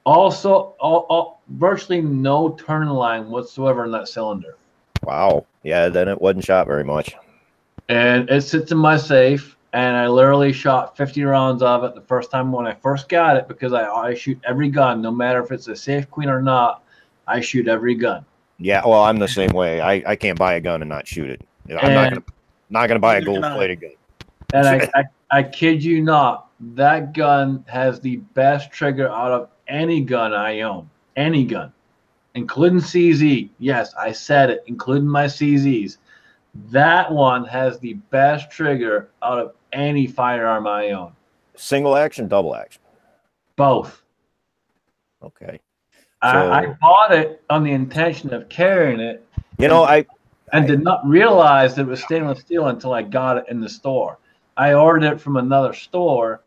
also virtually no turn line whatsoever in that cylinder. Wow. Yeah, then it wasn't shot very much. And it sits in my safe, and I literally shot 50 rounds of it the first time when I first got it, because I shoot every gun, no matter if it's a Safe Queen or not. I shoot every gun. Yeah, well, I'm the same way. I can't buy a gun and not shoot it. I'm not gonna buy a gold-plated gun. And I kid you not, that gun has the best trigger out of any gun I own. Any gun, including CZ. Yes, I said it, including my CZs. That one has the best trigger out of any firearm I own. Single action, double action? Both. Okay. I bought it on the intention of carrying it. You know, I did not realize that it was stainless steel until I got it in the store. I ordered it from another store,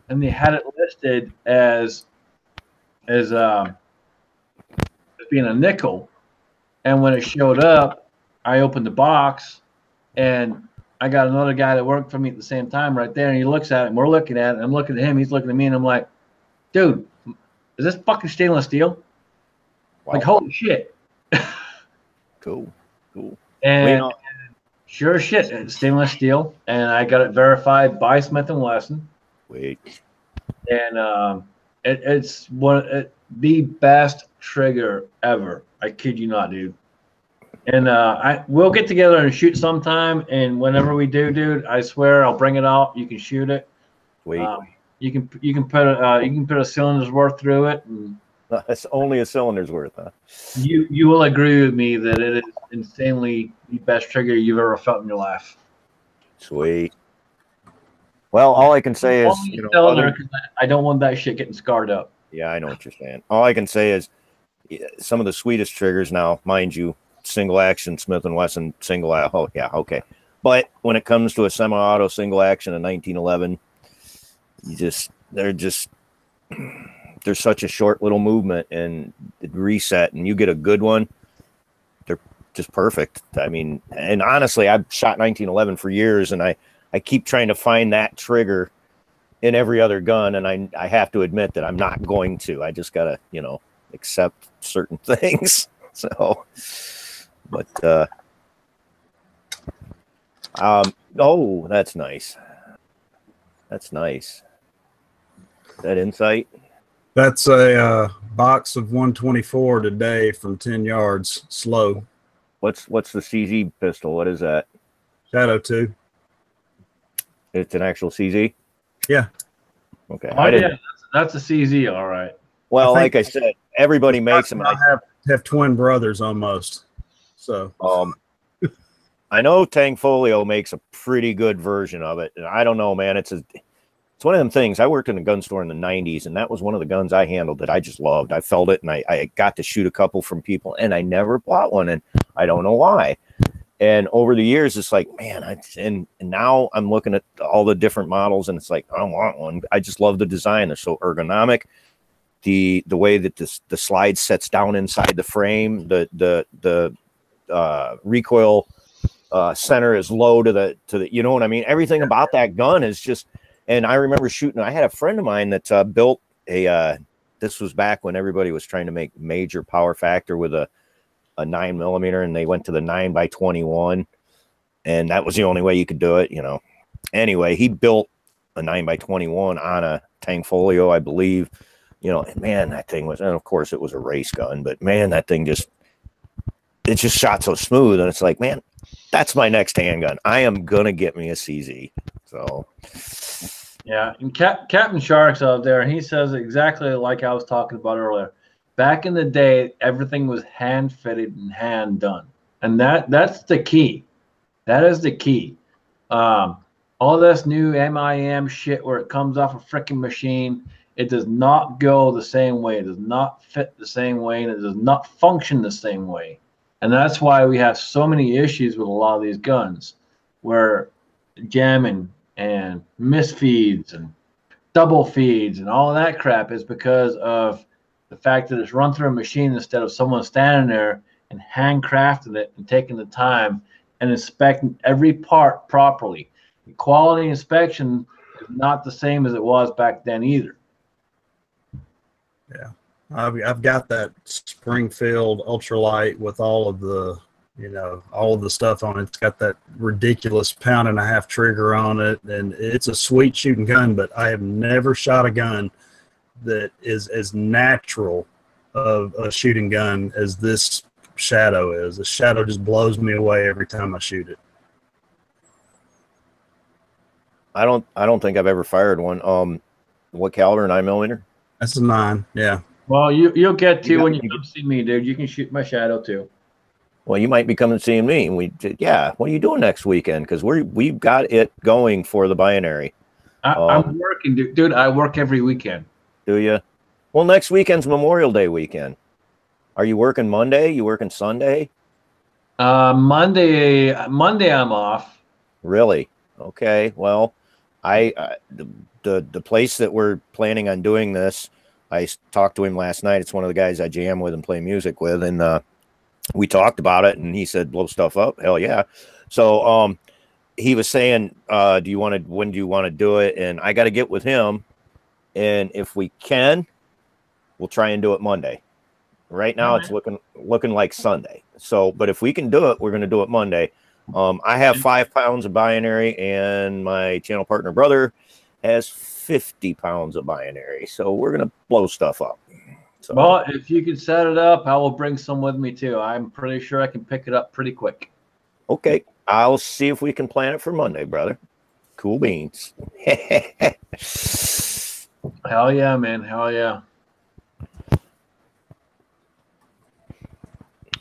and they had it listed as being a nickel. And when it showed up, I opened the box, and I got another guy that worked for me at the same time right there, and he looks at it, and we're looking at it, and I'm looking at him, he's looking at me, and I'm like, dude, is this fucking stainless steel? Wow. Like, holy shit. Cool. And sure shit, it's stainless steel, and I got it verified by Smith & Wesson. Wait. And it's the best trigger ever. I kid you not, dude. And we'll get together and shoot sometime, and whenever we do, dude, I swear I'll bring it out. You can shoot it. Wait. You can put a cylinder's worth through it. And that's only a cylinder's worth, huh? You will agree with me that it is insanely the best trigger you've ever felt in your life. Sweet. Well, all I can say is, I don't want that shit getting scarred up. Yeah, I know what you're saying. All I can say is some of the sweetest triggers now, mind you, single action Smith & Wesson single. Oh yeah, okay. But when it comes to a semi-auto single action in 1911, there's such a short little movement and reset, and you get a good one. just perfect. I mean, and honestly, I've shot 1911 for years, and I keep trying to find that trigger in every other gun, and I have to admit that I'm not going to. I just gotta, you know, accept certain things. So, but oh, that's nice. That's nice. That Insight. That's a box of 124 today from 10 yards, slow. What's the CZ pistol? What is that? Shadow 2. It's an actual CZ? Yeah. Okay. Oh, yeah, that's a CZ, all right. Well, like I said, everybody makes them. I have twin brothers almost. So I know Tangfolio makes a pretty good version of it. And I don't know, man. It's one of them things. I worked in a gun store in the 90s, and that was one of the guns I handled that I just loved. I felt it, and I got to shoot a couple from people, and I never bought one, and I don't know why. And over the years, it's like, man, and now I'm looking at all the different models, and it's like, I don't want one. I just love the design. They're so ergonomic. The way that the slide sets down inside the frame, the recoil center is low to the you know what I mean? Everything about that gun is just. And I remember shooting. I had a friend of mine that built a. This was back when everybody was trying to make major power factor with a 9mm, and they went to the 9x21, and that was the only way you could do it. You know. Anyway, he built a 9x21 on a Tangfolio, I believe. You know, and man, that thing was. And of course, it was a race gun, but man, that thing just shot so smooth, and it's like, man, that's my next handgun. I am gonna get me a CZ. So. Yeah, and Captain Shark's out there, and he says exactly like I was talking about earlier. Back in the day, everything was hand fitted and hand done, and that's the key. That is the key. All this new MIM shit where it comes off a freaking machine, it does not go the same way. It does not fit the same way, and it does not function the same way. And that's why we have so many issues with a lot of these guns, where jamming and misfeeds and double feeds and all of that crap is because of the fact that it's run through a machine instead of someone standing there and handcrafting it and taking the time and inspecting every part properly. The quality inspection is not the same as it was back then either. Yeah, I've got that Springfield ultralight with all of the, you know, all of the stuff on it. It's got that ridiculous 1.5 pound trigger on it, and it's a sweet shooting gun, but I have never shot a gun that is as natural of a shooting gun as this Shadow is. The Shadow just blows me away every time I shoot it. I don't think I've ever fired one. What caliber? 9mm? That's a 9, yeah. Well, you'll get to when you come see me, dude. You can shoot my Shadow too. Well, you might be coming and seeing me. And what are you doing next weekend? Because we've got it going for the binary. I'm working, dude. I work every weekend. Do you? Well, next weekend's Memorial Day weekend. Are you working Monday? You working Sunday? Monday I'm off. Really? Okay. Well, the place that we're planning on doing this, I talked to him last night. It's one of the guys I jam with and play music with, and we talked about it, and he said, blow stuff up. Hell yeah. So he was saying, when do you want to do it? And I got to get with him. And if we can, we'll try and do it Monday. Right now it's looking like Sunday. So, but if we can do it, we're going to do it Monday. I have 5 pounds of binary, and my channel partner brother has 50 pounds of binary. So we're going to blow stuff up. So, well, if you can set it up, I will bring some with me too. I'm pretty sure I can pick it up pretty quick. Okay. I'll see if we can plan it for Monday, brother. Cool beans. Hell yeah, man. Hell yeah.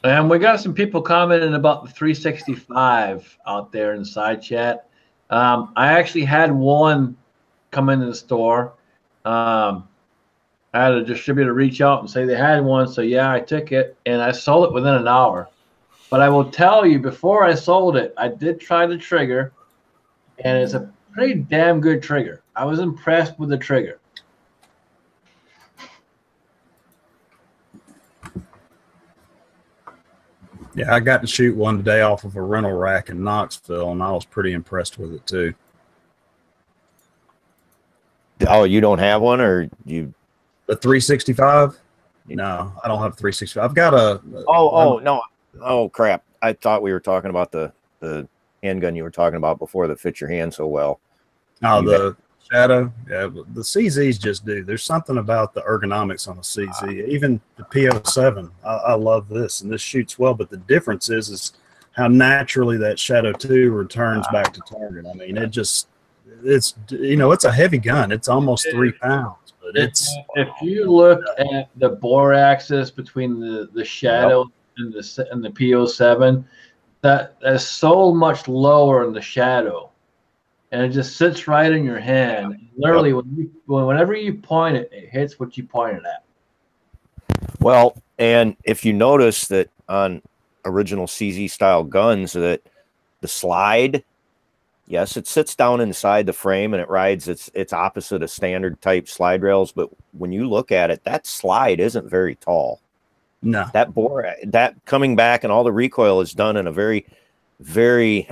And we got some people commenting about the 365 out there in the side chat. I actually had one come into the store. I had a distributor reach out and say they had one. So, yeah, I took it, and I sold it within an hour. But I will tell you, before I sold it, I did try the trigger, and it's a pretty damn good trigger. I was impressed with the trigger. Yeah, I got to shoot one today off of a rental rack in Knoxville, and I was pretty impressed with it too. Oh, you don't have one, or you? The 365? No, I don't have 365. I've got a. Oh, no. Oh, crap. I thought we were talking about the handgun you were talking about before that fits your hand so well. Oh, the Shadow. Yeah, the CZs just do. There's something about the ergonomics on a CZ. Even the PO7. I love this, and this shoots well. But the difference is how naturally that Shadow 2 returns back to target. I mean, it's a heavy gun. It's almost 3 pounds, but it's. If you look at the bore axis between the Shadow and the PO7, that is so much lower in the Shadow, and it just sits right in your hand. Literally, whenever you point it, it hits what you pointed at. Well, and if you notice that on original CZ style guns, that the slide, yes, it sits down inside the frame and it rides its opposite of standard type slide rails. But when you look at it, that slide isn't very tall. No, that bore, that coming back and all the recoil is done in a very, very.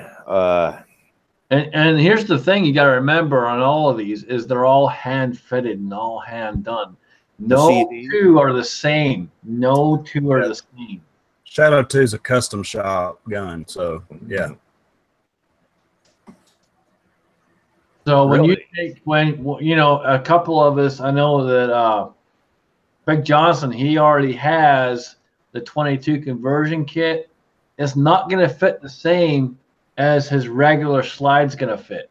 And here's the thing you got to remember on all of these is they're all hand fitted and all hand done. No two are the same. No two are the same. Shadow 2 is a custom shop gun, so yeah. So when you take a couple of us, I know that Big Johnson, he already has the 22 conversion kit. It's not going to fit the same as his regular slide's going to fit.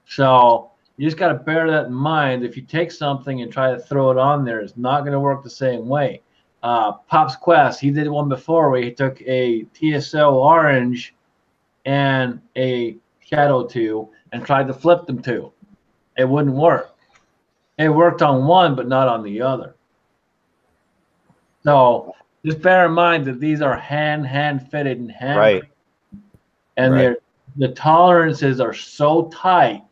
So you just got to bear that in mind. If you take something and try to throw it on there, it's not going to work the same way. Pop's Quest, he did one before where he took a TSO orange and a Shadow 2 and tried to flip them two. It wouldn't work. It worked on one, but not on the other. So just bear in mind that these are hand fitted and hand right. And the tolerances are so tight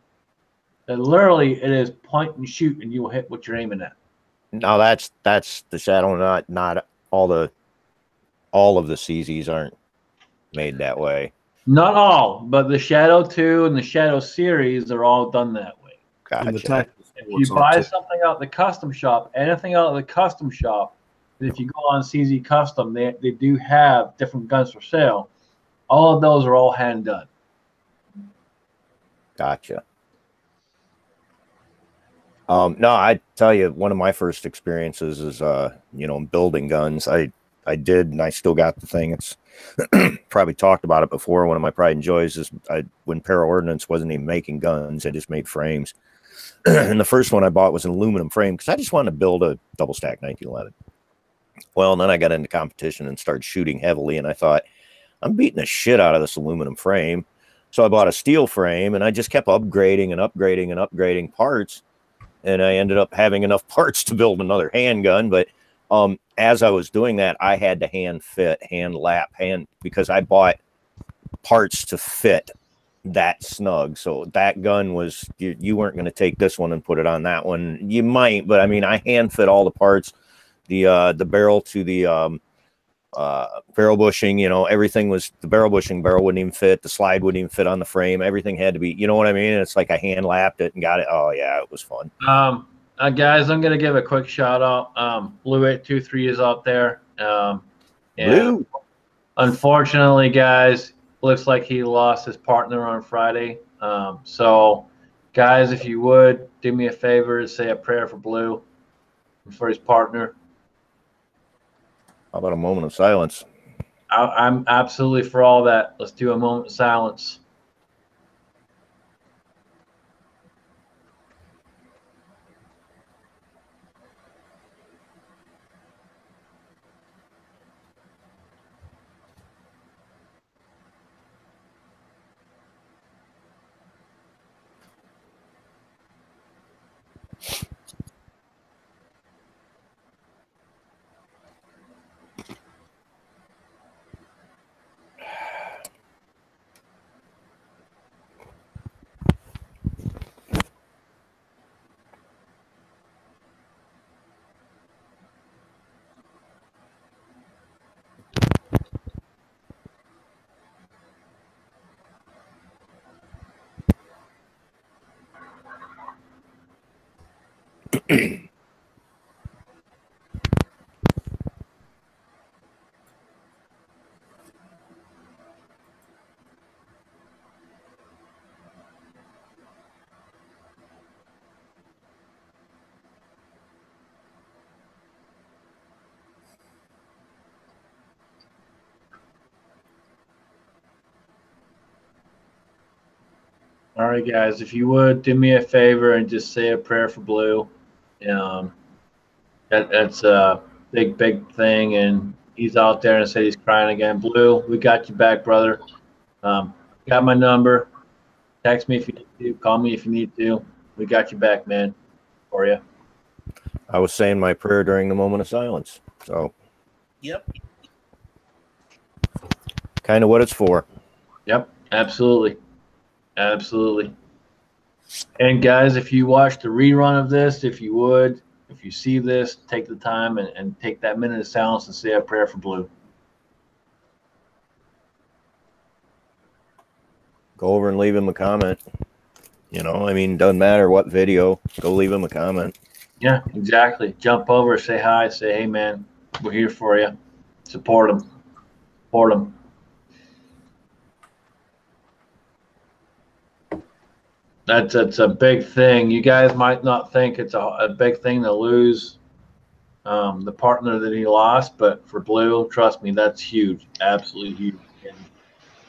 that literally it is point and shoot, and you will hit what you're aiming at. No, that's the Shadow. Not all of the CZs aren't made that way. Not all, but the Shadow 2 and the Shadow series are all done that way. Gotcha. If you buy something out of the custom shop, anything out of the custom shop, if you go on CZ Custom, they do have different guns for sale. All of those are all hand done. Gotcha. No, I tell you, one of my first experiences is, building guns. I did, and I still got the thing. It's probably talked about it before. One of my pride and joys is when Para Ordnance wasn't even making guns, I just made frames. And the first one I bought was an aluminum frame because I just wanted to build a double stack 1911. Well, and then I got into competition and started shooting heavily, and I thought, I'm beating the shit out of this aluminum frame. So I bought a steel frame, and I just kept upgrading and upgrading and upgrading parts. And I ended up having enough parts to build another handgun. But as I was doing that, I had to hand lap, because I bought parts to fit that snug. So that gun was, you weren't going to take this one and put it on that one. You might, but I mean, I hand fit all the parts, the barrel to the barrel bushing, everything was, the barrel wouldn't even fit, the slide wouldn't even fit on the frame, everything had to be, you know what I mean? It's like I hand lapped it and got it. Oh yeah, it was fun. Guys, I'm gonna give a quick shout out. Blue 823 is out there. Blue. Unfortunately, guys, looks like he lost his partner on Friday. So guys, if you would do me a favor, say a prayer for Blue and for his partner. How about a moment of silence? I'm absolutely for all that. Let's do a moment of silence. All right, guys, if you would do me a favor and just say a prayer for Blue. That's a big thing, and he's out there and said he's crying again. Blue, we got you back, brother. Got my number. Text me if you need to. Call me if you need to. We got you back, man, for you. I was saying my prayer during the moment of silence. So, Yep. kind of what it's for. Yep, absolutely. Absolutely. And guys, if you watch the rerun of this, if you would, if you see this, take the time and take that minute of silence and say a prayer for Blue. Go over and leave him a comment. You know, I mean, doesn't matter what video. Go leave him a comment. Yeah, exactly. Jump over, say hi, say, hey, man, we're here for you. Support them. Support them. That's a big thing. You guys might not think it's a big thing to lose the partner that he lost, but for Blue, trust me, that's huge. Absolutely huge. And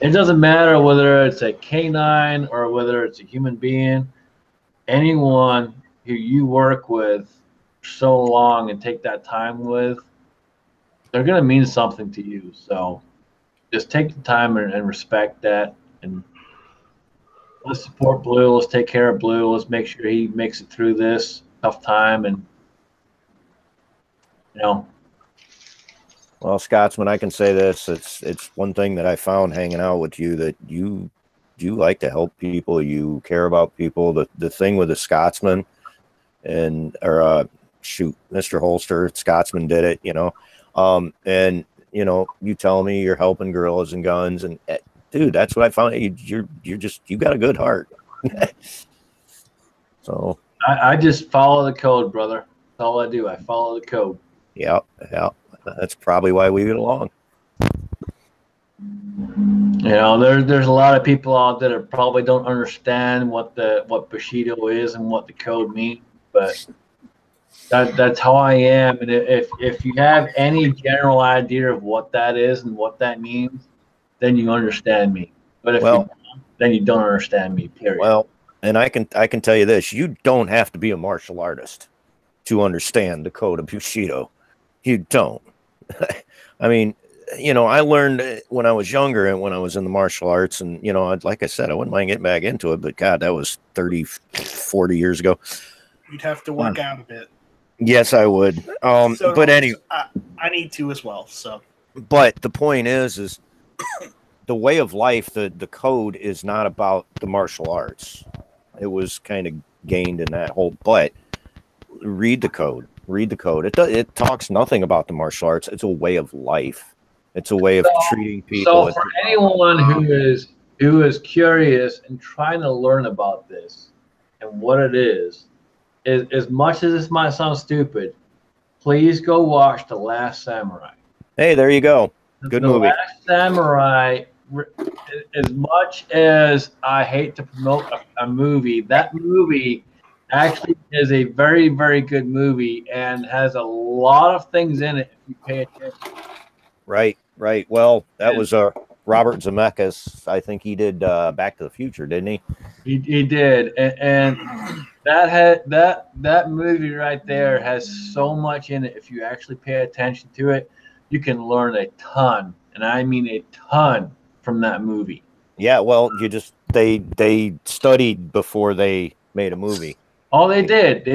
it doesn't matter whether it's a canine or whether it's a human being. Anyone who you work with so long and take that time with, they're going to mean something to you. So just take the time and respect that. And let's support Blue. Let's take care of Blue. Let's make sure he makes it through this tough time. And, you know. Well, Scotsman, I can say this. It's one thing that I found hanging out with you, that you like to help people. You care about people. The thing with the Scotsman Mr. Holster, Scotsman did it, you know. And, you know, you tell me you're helping gorillas and guns, and dude, that's what I found. You got a good heart. So I just follow the code, brother. That's all I do. I follow the code. Yeah. That's probably why we get along. You know, there's a lot of people out there that probably don't understand what Bushido is and what the code means, but that's how I am. And if you have any general idea of what that is and what that means, then you understand me. But if you don't, then you don't understand me, period. Well, and I can tell you this: you don't have to be a martial artist to understand the code of Bushido. You don't. I mean, you know, I learned when I was younger and when I was in the martial arts, and, you know, like I said, I wouldn't mind getting back into it, but God, that was 30, 40 years ago. You'd have to work out a bit. Yes, I would. But anyway, I need to as well. So, but the point is the way of life, the code is not about the martial arts. It was kind of gained in that whole, but read the code. Read the code. It talks nothing about the martial arts. It's a way of life. It's a way of treating people. So for anyone who is curious and trying to learn about this and what it is, as much as this might sound stupid, please go watch The Last Samurai. Hey, there you go. Good movie. The Last Samurai, as much as I hate to promote a movie, that movie actually is a very, very good movie and has a lot of things in it if you pay attention. Right. Well, that was Robert Zemeckis. I think he did Back to the Future, didn't he? He did, and that movie right there has so much in it. If you actually pay attention to it, you can learn a ton, and I mean a ton, from that movie. Yeah. Well, they studied before they made a movie. Oh, they did.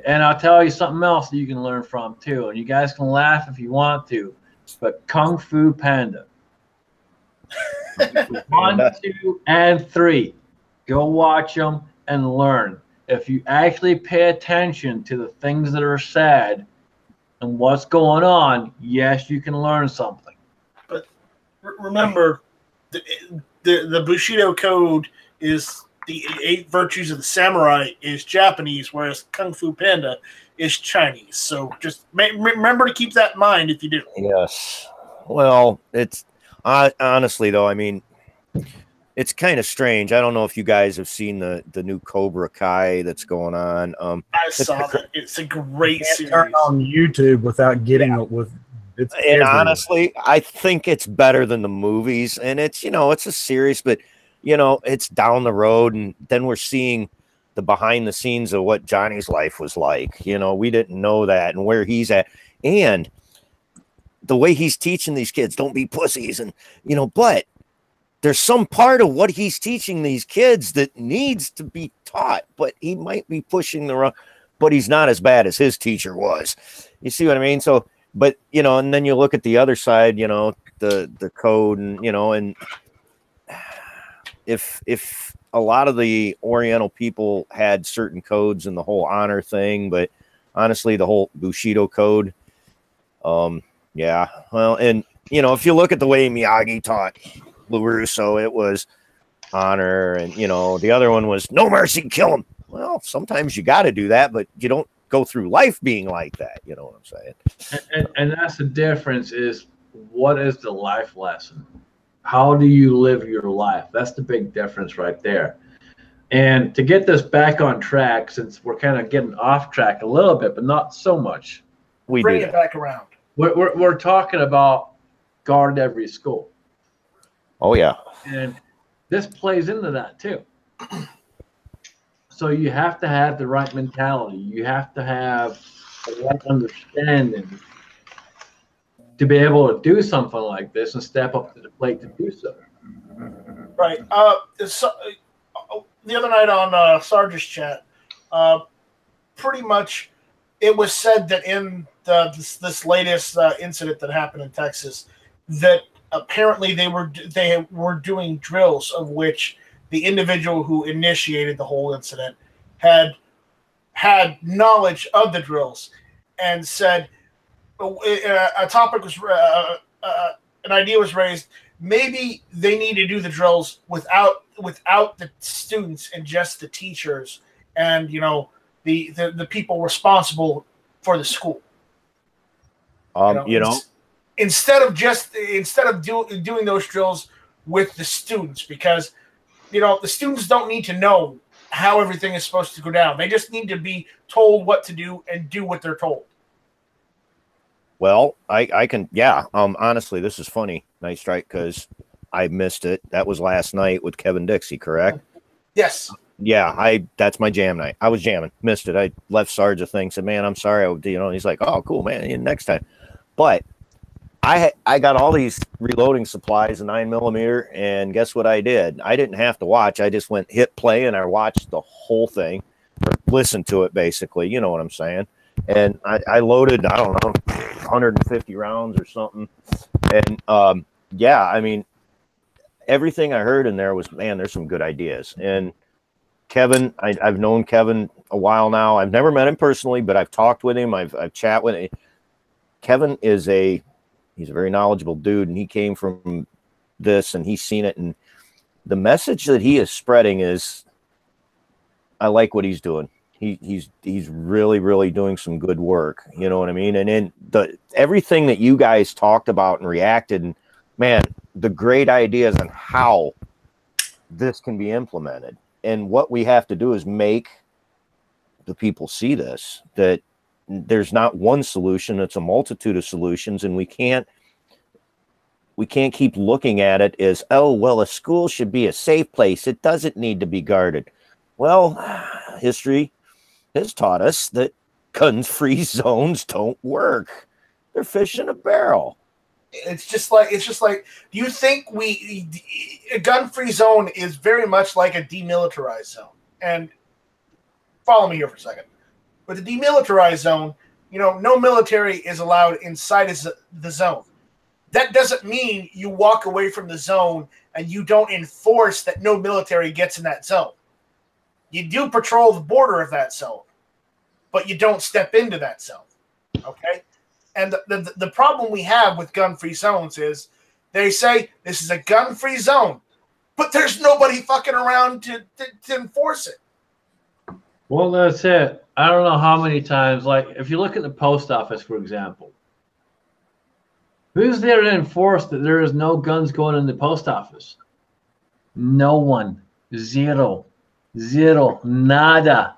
And I'll tell you something else that you can learn from, too. And you guys can laugh if you want to. But Kung Fu Panda. 1, 2, and 3. Go watch them and learn. If you actually pay attention to the things that are said and what's going on, yes, you can learn something. But remember, the Bushido code is the 8 virtues of the samurai is Japanese, whereas Kung Fu Panda is Chinese. So just remember to keep that in mind if you do. Yes. Well, it's honestly though, I mean, it's kind of strange. I don't know if you guys have seen the new Cobra Kai that's going on. I saw that. It's a great series. Turn on YouTube without getting it with. It's and everywhere. honestly, I think it's better than the movies. And it's, you know, it's a series, but you know, it's down the road, and then we're seeing the behind the scenes of what Johnny's life was like. You know, we didn't know that, and where he's at, and the way he's teaching these kids, don't be pussies, and you know, but there's some part of what he's teaching these kids that needs to be taught, but he might be pushing the wrong, but he's not as bad as his teacher was. You see what I mean? So, but you know, and then you look at the other side, you know, the code, and you know, and if a lot of the Oriental people had certain codes and the whole honor thing, but honestly, the whole Bushido code, yeah, well, and you know, if you look at the way Miyagi taught LaRusso, it was honor, and you know, the other one was no mercy, kill him. Well, sometimes you got to do that, but you don't go through life being like that. You know what I'm saying? And that's the difference. Is what is the life lesson? How do you live your life? That's the big difference right there. And to get this back on track, since we're kind of getting off track a little bit, but not so much, We Bring do it that. back around. we're talking about guard every school. Oh yeah. And this plays into that too. So you have to have the right mentality. You have to have the right understanding to be able to do something like this and step up to the plate to do so. Right. The other night on Sarge's chat, pretty much it was said that in this latest incident that happened in Texas, that apparently they were doing drills of which the individual who initiated the whole incident had knowledge of the drills, and said a topic was an idea was raised. Maybe they need to do the drills without the students and just the teachers and the people responsible for the school. Instead of doing those drills with the students, because the students don't need to know how everything is supposed to go down. They just need to be told what to do and do what they're told. Well, I can, yeah. Honestly, this is funny, Night Strike, because I missed it. That was last night with Kevin Dixie, correct? Yes. Yeah, that's my jam night. I was jamming, missed it. I left Sarge a thing, said, "Man, I'm sorry." He's like, "Oh, cool, man. Next time." But I got all these reloading supplies, a 9mm, and guess what I did? I didn't have to watch. I just went hit play, and I watched the whole thing, or listened to it, basically. You know what I'm saying? And I loaded, I don't know, 150 rounds or something. And yeah, I mean, everything I heard in there was, man, there's some good ideas. And Kevin, I've known Kevin a while now. I've never met him personally, but I've talked with him. I've chatted with him. Kevin he's a very knowledgeable dude, and he came from this, and he's seen it. And the message that he is spreading is, I like what he's doing. He's really, really doing some good work. You know what I mean? And then everything that you guys talked about and reacted, and man, the great ideas on how this can be implemented. And what we have to do is make the people see this, that there's not one solution, it's a multitude of solutions, and we can't keep looking at it as, oh, well, a school should be a safe place. It doesn't need to be guarded. Well, history has taught us that gun-free zones don't work. They're fish in a barrel. It's just like, do you think a gun-free zone is very much like a demilitarized zone? And follow me here for a second. With a demilitarized zone, no military is allowed inside the zone. That doesn't mean you walk away from the zone and you don't enforce that no military gets in that zone. You do patrol the border of that zone, but you don't step into that zone. Okay? And the problem we have with gun-free zones is they say this is a gun-free zone, but there's nobody fucking around to enforce it. Well, that's it. I don't know how many times, like, if you look at the post office, for example, who's there to enforce that there is no guns going in the post office? No one. Zero. Zero. Nada.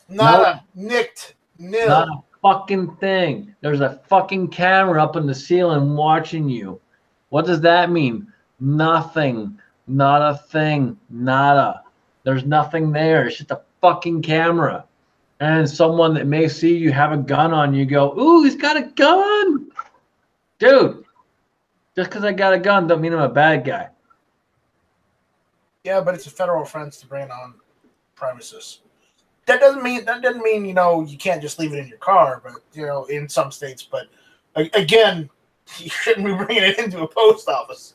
Nada. Nicked. Nil. Not a fucking thing. There's a fucking camera up in the ceiling watching you. What does that mean? Nothing. Not a thing. Nada. There's nothing there. It's just a fucking camera. And someone that may see you have a gun on you go, ooh, he's got a gun. Dude, just because I got a gun don't mean I'm a bad guy. Yeah, but it's a federal offense to bring it on premises. That doesn't mean you can't just leave it in your car, but in some states. But again, you shouldn't be bringing it into a post office.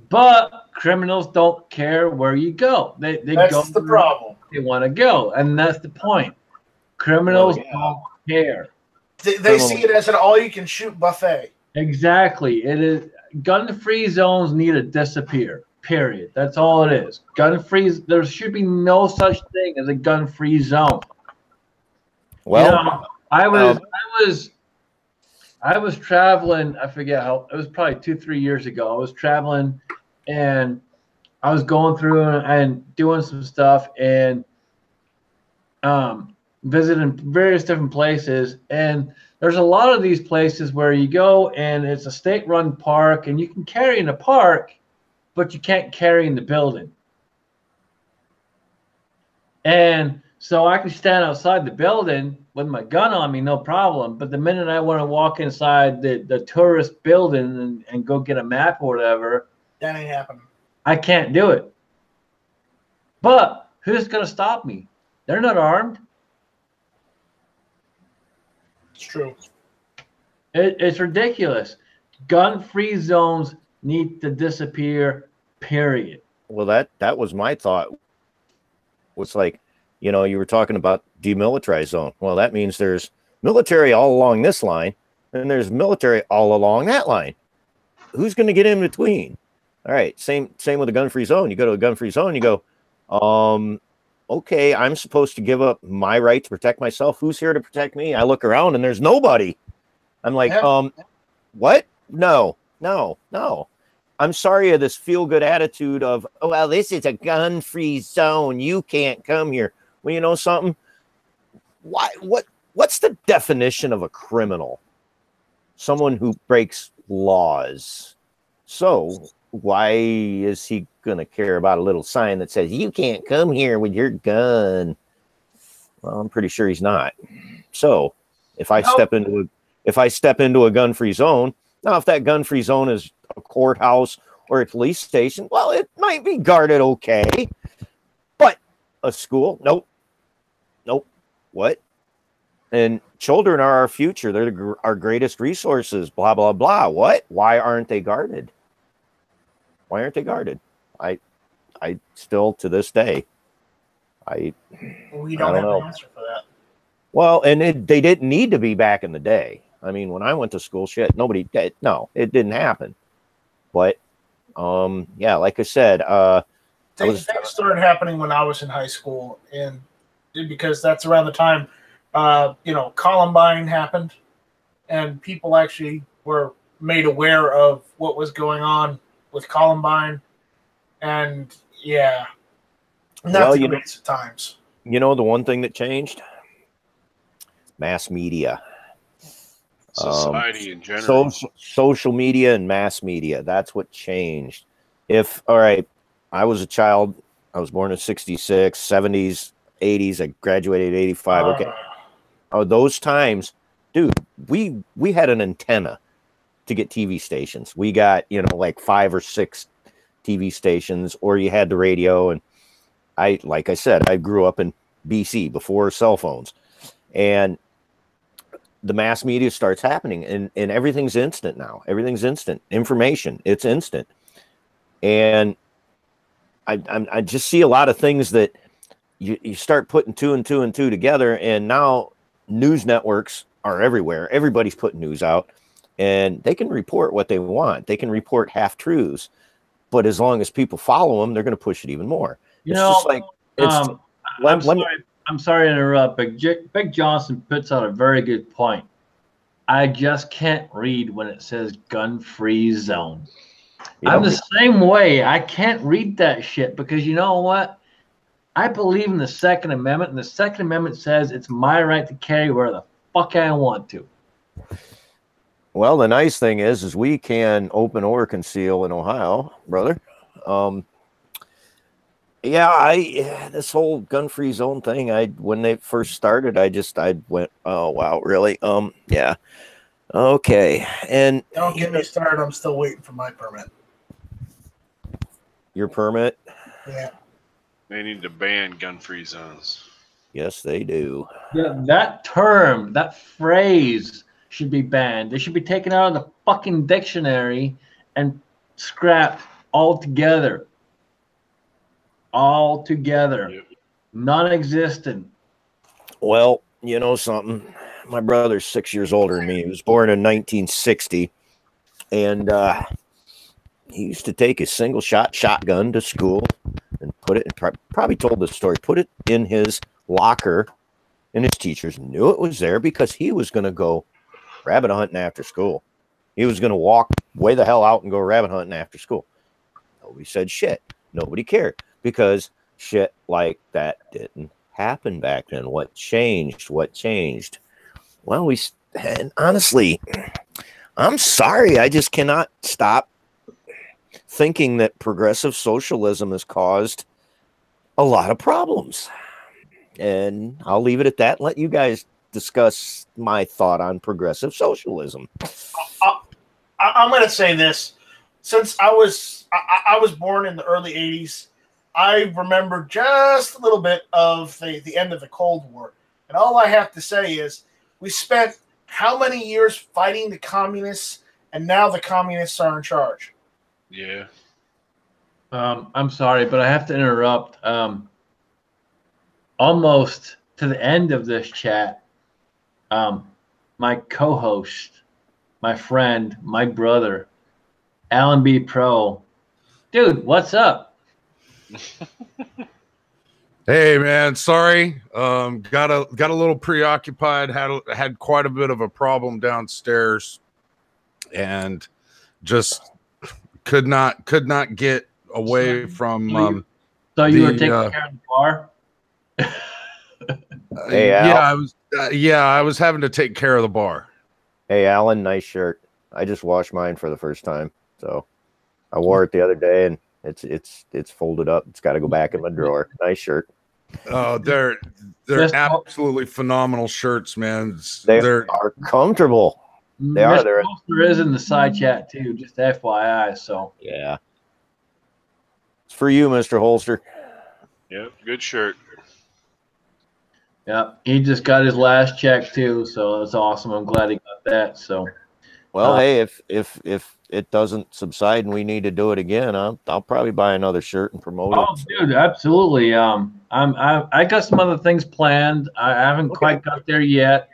But criminals don't care where you go. They That's go the problem. they want to go, and that's the point. Criminals don't care. They see it as an all-you-can-shoot buffet. Exactly. It is. Gun-free zones need to disappear. Period. That's all it is. Gun-free. There should be no such thing as a gun-free zone. Well, I was traveling. I forget how. It was probably 2-3 years ago. I was traveling, and I was going through and doing some stuff and visiting various different places. And there's a lot of these places where you go and it's a state-run park, and you can carry in the park, but you can't carry in the building. And so I can stand outside the building with my gun on me, no problem. But the minute I want to walk inside the tourist building and go get a map or whatever, that ain't happening. I can't do it. But who's going to stop me? They're not armed. It's true. It's ridiculous. Gun-free zones need to disappear, period. Well, that was my thought. Was like, you were talking about demilitarized zone. Well, that means there's military all along this line, and there's military all along that line. Who's going to get in between? All right, same with a gun-free zone. You go to a gun-free zone, you go, okay, I'm supposed to give up my right to protect myself. Who's here to protect me? I look around and there's nobody. I'm like, what? No. I'm sorry of this feel-good attitude of, oh, well, this is a gun-free zone. You can't come here. Well, you know something? What's the definition of a criminal? Someone who breaks laws. So why is he going to care about a little sign that says, you can't come here with your gun? Well, I'm pretty sure he's not. So if I step into a gun-free zone, now if that gun-free zone is a courthouse or a police station, well, it might be guarded okay. But a school, nope. What? And children are our future. They're our greatest resources, blah, blah, blah. What? Why aren't they guarded? Why aren't they guarded? I still, to this day, we don't have an answer for that. Well, and they didn't need to be back in the day. I mean, when I went to school, shit, it didn't happen. But, yeah, like I said, things started happening when I was in high school, and because that's around the time, Columbine happened, and people actually were made aware of what was going on with Columbine, and yeah, not the greatest of times. The one thing that changed? Mass media. Society in general. Social media and mass media. That's what changed. All right, I was a child. I was born in 66, 70s, 80s. I graduated in 85. Okay. Oh, those times, dude, we had an antenna to get TV stations. We got, like 5 or 6 TV stations, or you had the radio. And like I said, I grew up in BC before cell phones. And the mass media starts happening, and everything's instant now. Everything's instant. Information, it's instant. And I just see a lot of things that you start putting 2 and 2 and 2 together, and now news networks are everywhere. Everybody's putting news out, and they can report what they want. They can report half-truths, but as long as people follow them, they're going to push it even more. I'm I'm sorry to interrupt, but Big Johnson puts out a very good point. I just can't read when it says gun-free zone. Yep. I'm the same way. I can't read that shit because you know what? I believe in the Second Amendment, and the Second Amendment says it's my right to carry where the fuck I want to. Well, the nice thing is we can open or conceal in Ohio, brother. Yeah, this whole gun-free zone thing, when they first started, I went, oh wow, really? Yeah. Okay. And Don't get me started. I'm still waiting for my permit. Your permit? Yeah. They need to ban gun-free zones. Yes, they do. Yeah, that term, that phrase should be banned. They should be taken out of the fucking dictionary and scrapped altogether. Altogether. Yep. Non-existent. Well, you know something? My brother's 6 years older than me. He was born in 1960, and he used to take his single-shot shotgun to school and put it, probably told this story, put it in his locker, and his teachers knew it was there because he was going to go rabbit hunting after school. He was going to walk way the hell out and go rabbit hunting after school. Nobody said shit. Nobody cared because shit like that didn't happen back then. What changed? What changed? Well, and honestly, I'm sorry. I just cannot stop thinking that progressive socialism has caused a lot of problems. And I'll leave it at that and let you guys discuss my thought on progressive socialism. I'm going to say this. Since I was born in the early 80s, I remember just a little bit of the end of the Cold War. And all I have to say is we spent how many years fighting the communists, and now the communists are in charge. Yeah. I'm sorry, but I have to interrupt. Almost to the end of this chat, my co-host, my friend, my brother, Alan B. Pro. Dude, what's up? Hey man, sorry. Got a little preoccupied. Had quite a bit of a problem downstairs, and just could not get away from. So you were taking care of the bar. Hey, Al. I was having to take care of the bar. Hey, Alan, nice shirt. I just washed mine for the first time, so I wore it the other day, and it's folded up. It's got to go back in my drawer. Nice shirt. Oh, they're absolutely phenomenal shirts, man. They are comfortable. They are. Mr. Holster is in the side chat too, just FYI. So yeah, it's for you, Mr. Holster. Yep, good shirt. Yeah, he just got his last check too, so that's awesome. I'm glad he got that. So, well, hey, if it doesn't subside and we need to do it again, I'll probably buy another shirt and promote it. Oh, dude, absolutely. I got some other things planned. I haven't quite got there yet.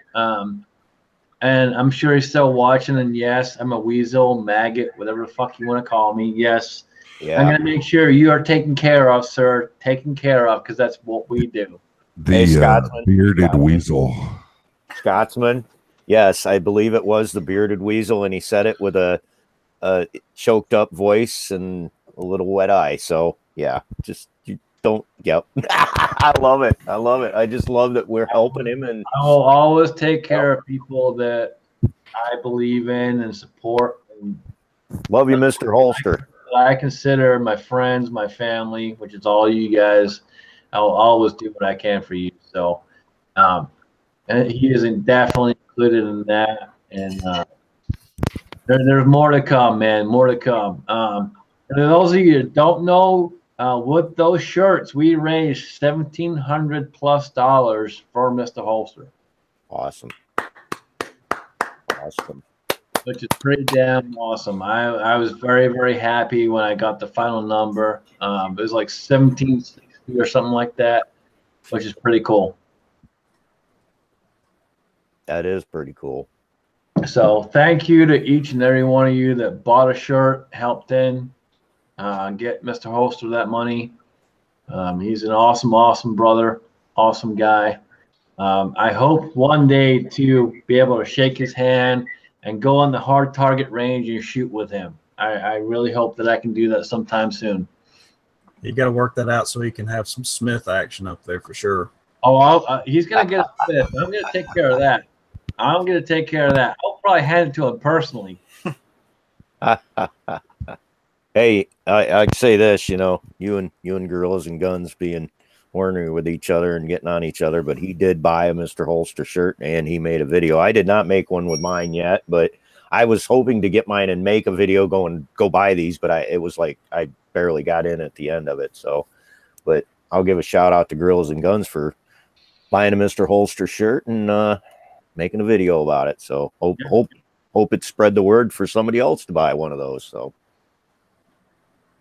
And I'm sure he's still watching. And yes, I'm a weasel, maggot, whatever the fuck you want to call me. Yes, yeah. I'm gonna make sure you are taken care of, sir. Taken care of, because that's what we do. The bearded weasel. Scotsman. Yes, I believe it was the bearded weasel, and he said it with a choked up voice and a little wet eye. So yeah, just you don't. Yep. I love it. I just love that we're helping him, and I will always take care of people that I believe in and support. And love you, Mr. Holster. I consider my friends, my family, which is all you guys. I will always do what I can for you. So, and he is definitely included in that. And there's more to come, man. More to come. And those of you that don't know, with those shirts, we raised $1,700+ for Mr. Holster. Awesome. Which is pretty damn awesome. I was very, very happy when I got the final number. It was like 1760 or something like that, which is pretty cool. That is pretty cool. So thank you to each and every one of you that bought a shirt, helped in, get Mr. Holster that money. He's an awesome, awesome brother, awesome guy. I hope one day to be able to shake his hand and go on the hard target range and shoot with him. I really hope that I can do that sometime soon. You got to work that out so he can have some Smith action up there for sure. Oh, he's going to get a Smith. I'm going to take care of that. I'm going to take care of that. I'll probably hand it to him personally. Hey, I'd say this, you know, you and Gorillas and Guns being ornery with each other and getting on each other, but he did buy a Mr. Holster shirt and he made a video. I did not make one with mine yet, but I was hoping to get mine and make a video go buy these, but it was like I barely got in at the end of it. So, but I'll give a shout out to Gorillas and Guns for buying a Mr. Holster shirt and making a video about it. So hope it spread the word for somebody else to buy one of those. So.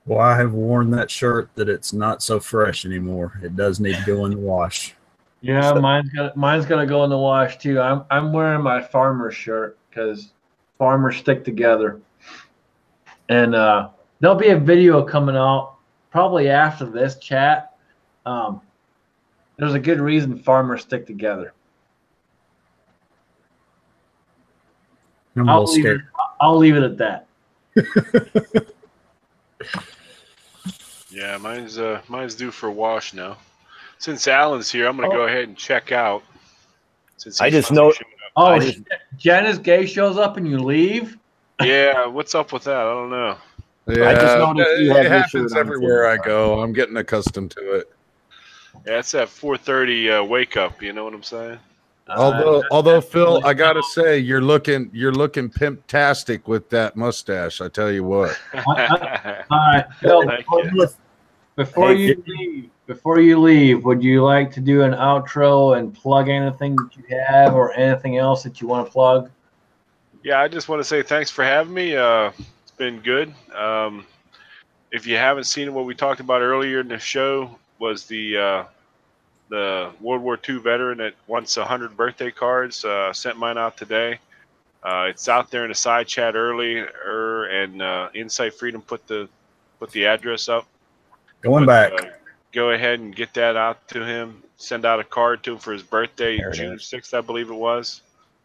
Well, I have worn that shirt that it's not so fresh anymore. It does need to go in the wash. Yeah, mine's got to go in the wash too. I'm wearing my farmer shirt because farmers stick together. And there'll be a video coming out probably after this chat. There's a good reason farmers stick together. I'm a little scared. I'll leave it at that. Yeah, mine's due for a wash now. Since Alan's here, I'm gonna go ahead and check out. Since I just know. Oh, Janice Gay shows up and you leave? Yeah, what's up with that? I don't know. Yeah, I just noticed you it have your shirt happens on everywhere I too. go. I'm getting accustomed to it. Yeah, it's that 4:30 wake up. You know what I'm saying? Although Phil, I gotta say, you're looking pimp-tastic with that mustache. I tell you what. All right, Phil. Before you leave, would you like to do an outro and plug anything that you have or anything else that you want to plug? Yeah, I just want to say thanks for having me. It's been good. If you haven't seen what we talked about earlier in the show, was the World War II veteran that wants 100 birthday cards. Sent mine out today. It's out there in the side chat earlier, and Insight Freedom put the address up. Going back. Go ahead and get that out to him. Send out a card to him for his birthday, June 6th, I believe it was.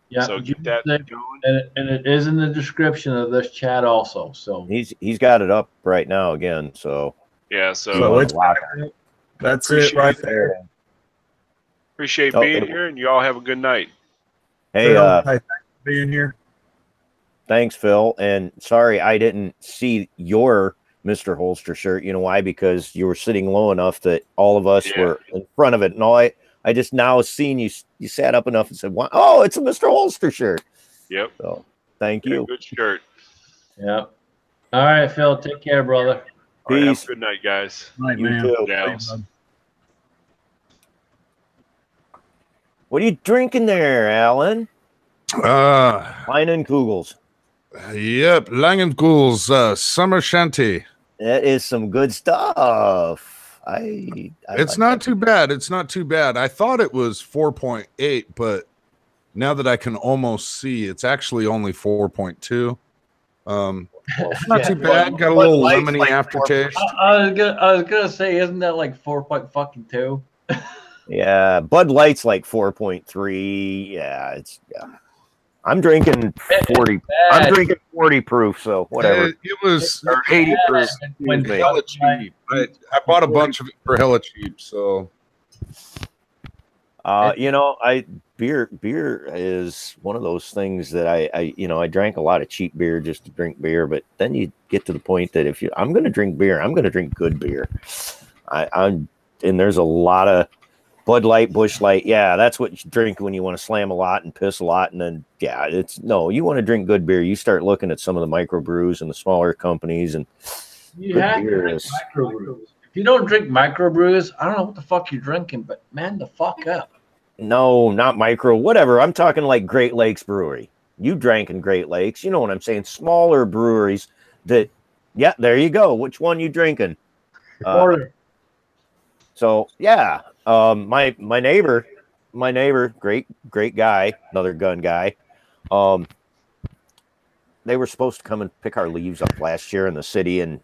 Yeah, so get that going. And it is in the description of this chat also. So He's got it up right now again. So yeah, So it's that's it right there. Appreciate being here, and you all have a good night. Hey, Phil, thanks for being here. Thanks, Phil. And sorry I didn't see your Mr. Holster shirt. You know why? Because you were sitting low enough that all of us were in front of it. And I just now seen you sat up enough and said, "Oh, it's a Mr. Holster shirt." Yep. So thank you. Good shirt. Yep. All right, Phil. Take care, brother. All right, have Peace. a good night, guys. Night, You man. too. Gals. What are you drinking there, Alan? Wine and Kugels. Yep, Langenkuhl's Summer Shanty. That is some good stuff. It's not too bad. It's not too bad. I thought it was 4.8, but now that I can almost see, it's actually only 4.2. It's not too bad. Got a little lemony aftertaste. I was gonna say, isn't that like 4.2? Yeah, Bud Light's like 4.3. Yeah, I'm drinking 40. I'm drinking 40 proof, so whatever. It was Or 80 proof. hella cheap. I bought a bunch of it for hella cheap. So, beer is one of those things that I drank a lot of cheap beer just to drink beer, but then you get to the point that I'm going to drink beer, I'm going to drink good beer. And there's a lot of Bud Light, Busch Light. Yeah, that's what you drink when you want to slam a lot and piss a lot. And then, you want to drink good beer. You start looking at some of the microbrews and the smaller companies. And you have to drink microbrews. If you don't drink microbrews, I don't know what the fuck you're drinking, but man, the fuck up. No, not micro, whatever. I'm talking like Great Lakes Brewery. You drank in Great Lakes. You know what I'm saying? Smaller breweries that, there you go. Which one you drinking? So, yeah. My neighbor, great guy, another gun guy. They were supposed to come and pick our leaves up last year in the city, and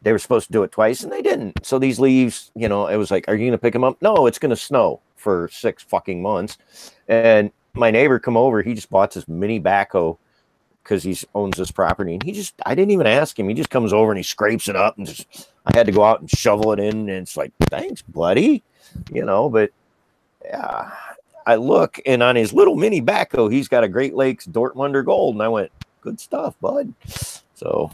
they were supposed to do it twice and they didn't. So these leaves, you know, it was like, are you going to pick them up? No, it's going to snow for 6 fucking months. And my neighbor come over, he just bought this mini backhoe because he owns this property. And I didn't even ask him. He just comes over and he scrapes it up and I had to go out and shovel it in. And it's like, thanks, buddy. You know, but yeah, I look and on his little mini backhoe, he's got a Great Lakes Dortmunder Gold. And I went, good stuff, bud. So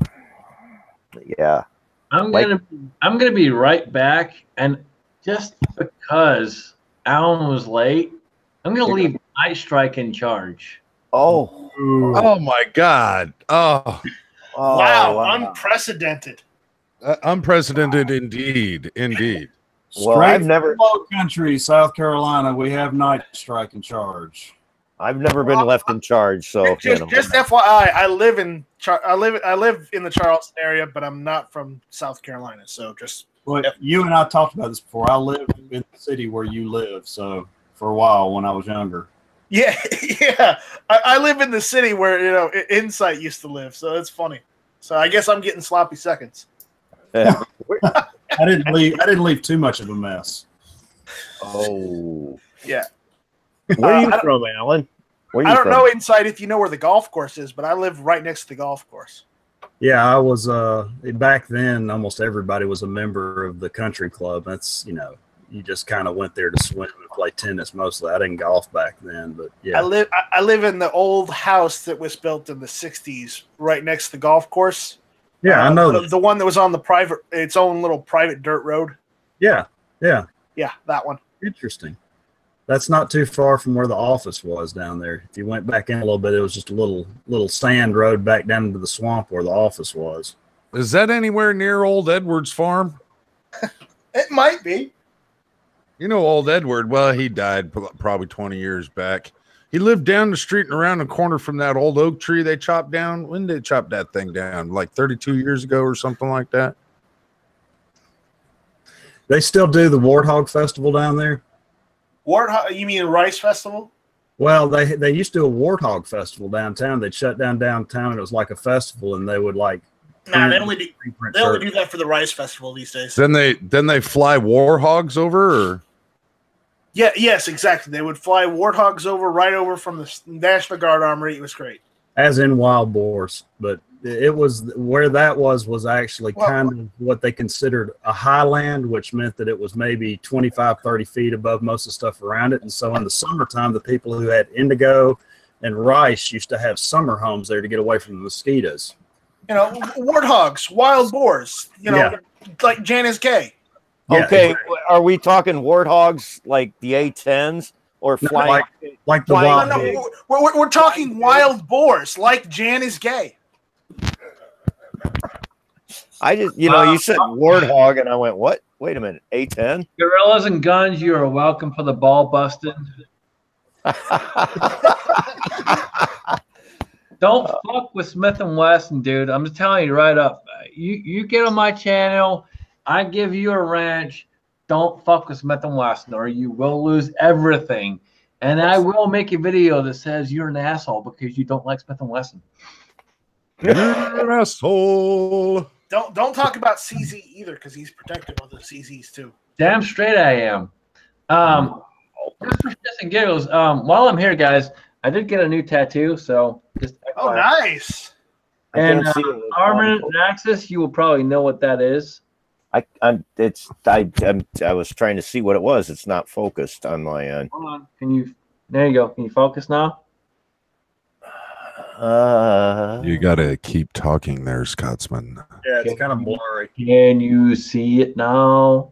yeah. I'm gonna be right back, and just because Alan was late, I'm gonna leave Night Strike in charge. Oh my God! Wow, unprecedented. Unprecedented indeed. Well, I've never Low country, South Carolina. We have Night Strike in charge. I've never been left in charge, so Just FYI, I live in the Charleston area, but I'm not from South Carolina. So just you and I talked about this before. I live in the city where you live, so for a while when I was younger. Yeah. I live in the city where Insight used to live, so it's funny. So I guess I'm getting sloppy seconds. I didn't leave too much of a mess. Oh yeah. Where are you from, Alan? I don't know Insight if you know where the golf course is, but I live right next to the golf course. Yeah, I was back then almost everybody was a member of the country club. That's, you just kind of went there to swim and play tennis mostly. I didn't golf back then, but yeah. I live in the old house that was built in the 60s right next to the golf course. Yeah, I know the one that was on its own little private dirt road. Yeah, that one. Interesting. That's not too far from where the office was down there. If you went back in a little bit, it was just a little sand road back down into the swamp where the office was. Is that anywhere near Old Edward's farm? It might be. You know Old Edward? Well, he died probably 20 years back. He lived down the street and around the corner from that old oak tree they chopped down. When did they chop that thing down? Like 32 years ago or something like that? They still do the Warthog Festival down there? Warthog? You mean a Rice Festival? Well, they used to do a Warthog Festival downtown. They'd shut down downtown, and it was like a festival, and they would like. Nah, they only do that for the Rice Festival these days. Then they fly warhogs over, or? Yeah, yes, exactly. They would fly warthogs right over from the National Guard Armory. It was great. As in wild boars, but it was where that was actually kind of what they considered a highland, which meant that it was maybe 25, 30 feet above most of the stuff around it. And so in the summertime, the people who had indigo and rice used to have summer homes there to get away from the mosquitoes. Warthogs, wild boars, like Janice Gay. Yeah, okay, exactly. Are we talking warthogs like the A-10s or flying? Like the wild? No, we're talking wild boars like Jan is gay. I just, you said warthog and I went, what? Wait a minute, A-10? Gorillas and guns, you are welcome for the ball busting. Don't fuck with Smith & Wesson, dude. I'm just telling you right up. You get on my channel, I give you a ranch. Don't fuck with Smith & Wesson or you will lose everything. And I will make a video that says you're an asshole because you don't like Smith & Wesson. You're an asshole. Don't talk about CZ either because he's protective of the CZs too. Damn straight I am. Just for shits and giggles, while I'm here, guys, I did get a new tattoo, so just nice. And Armament and Axis, you will probably know what that is. I was trying to see what it was. It's not focused on my end. Hold on. There you go. Can you focus now? You gotta keep talking there, Scotsman. Yeah, it's kind of blurry. Can you see it now?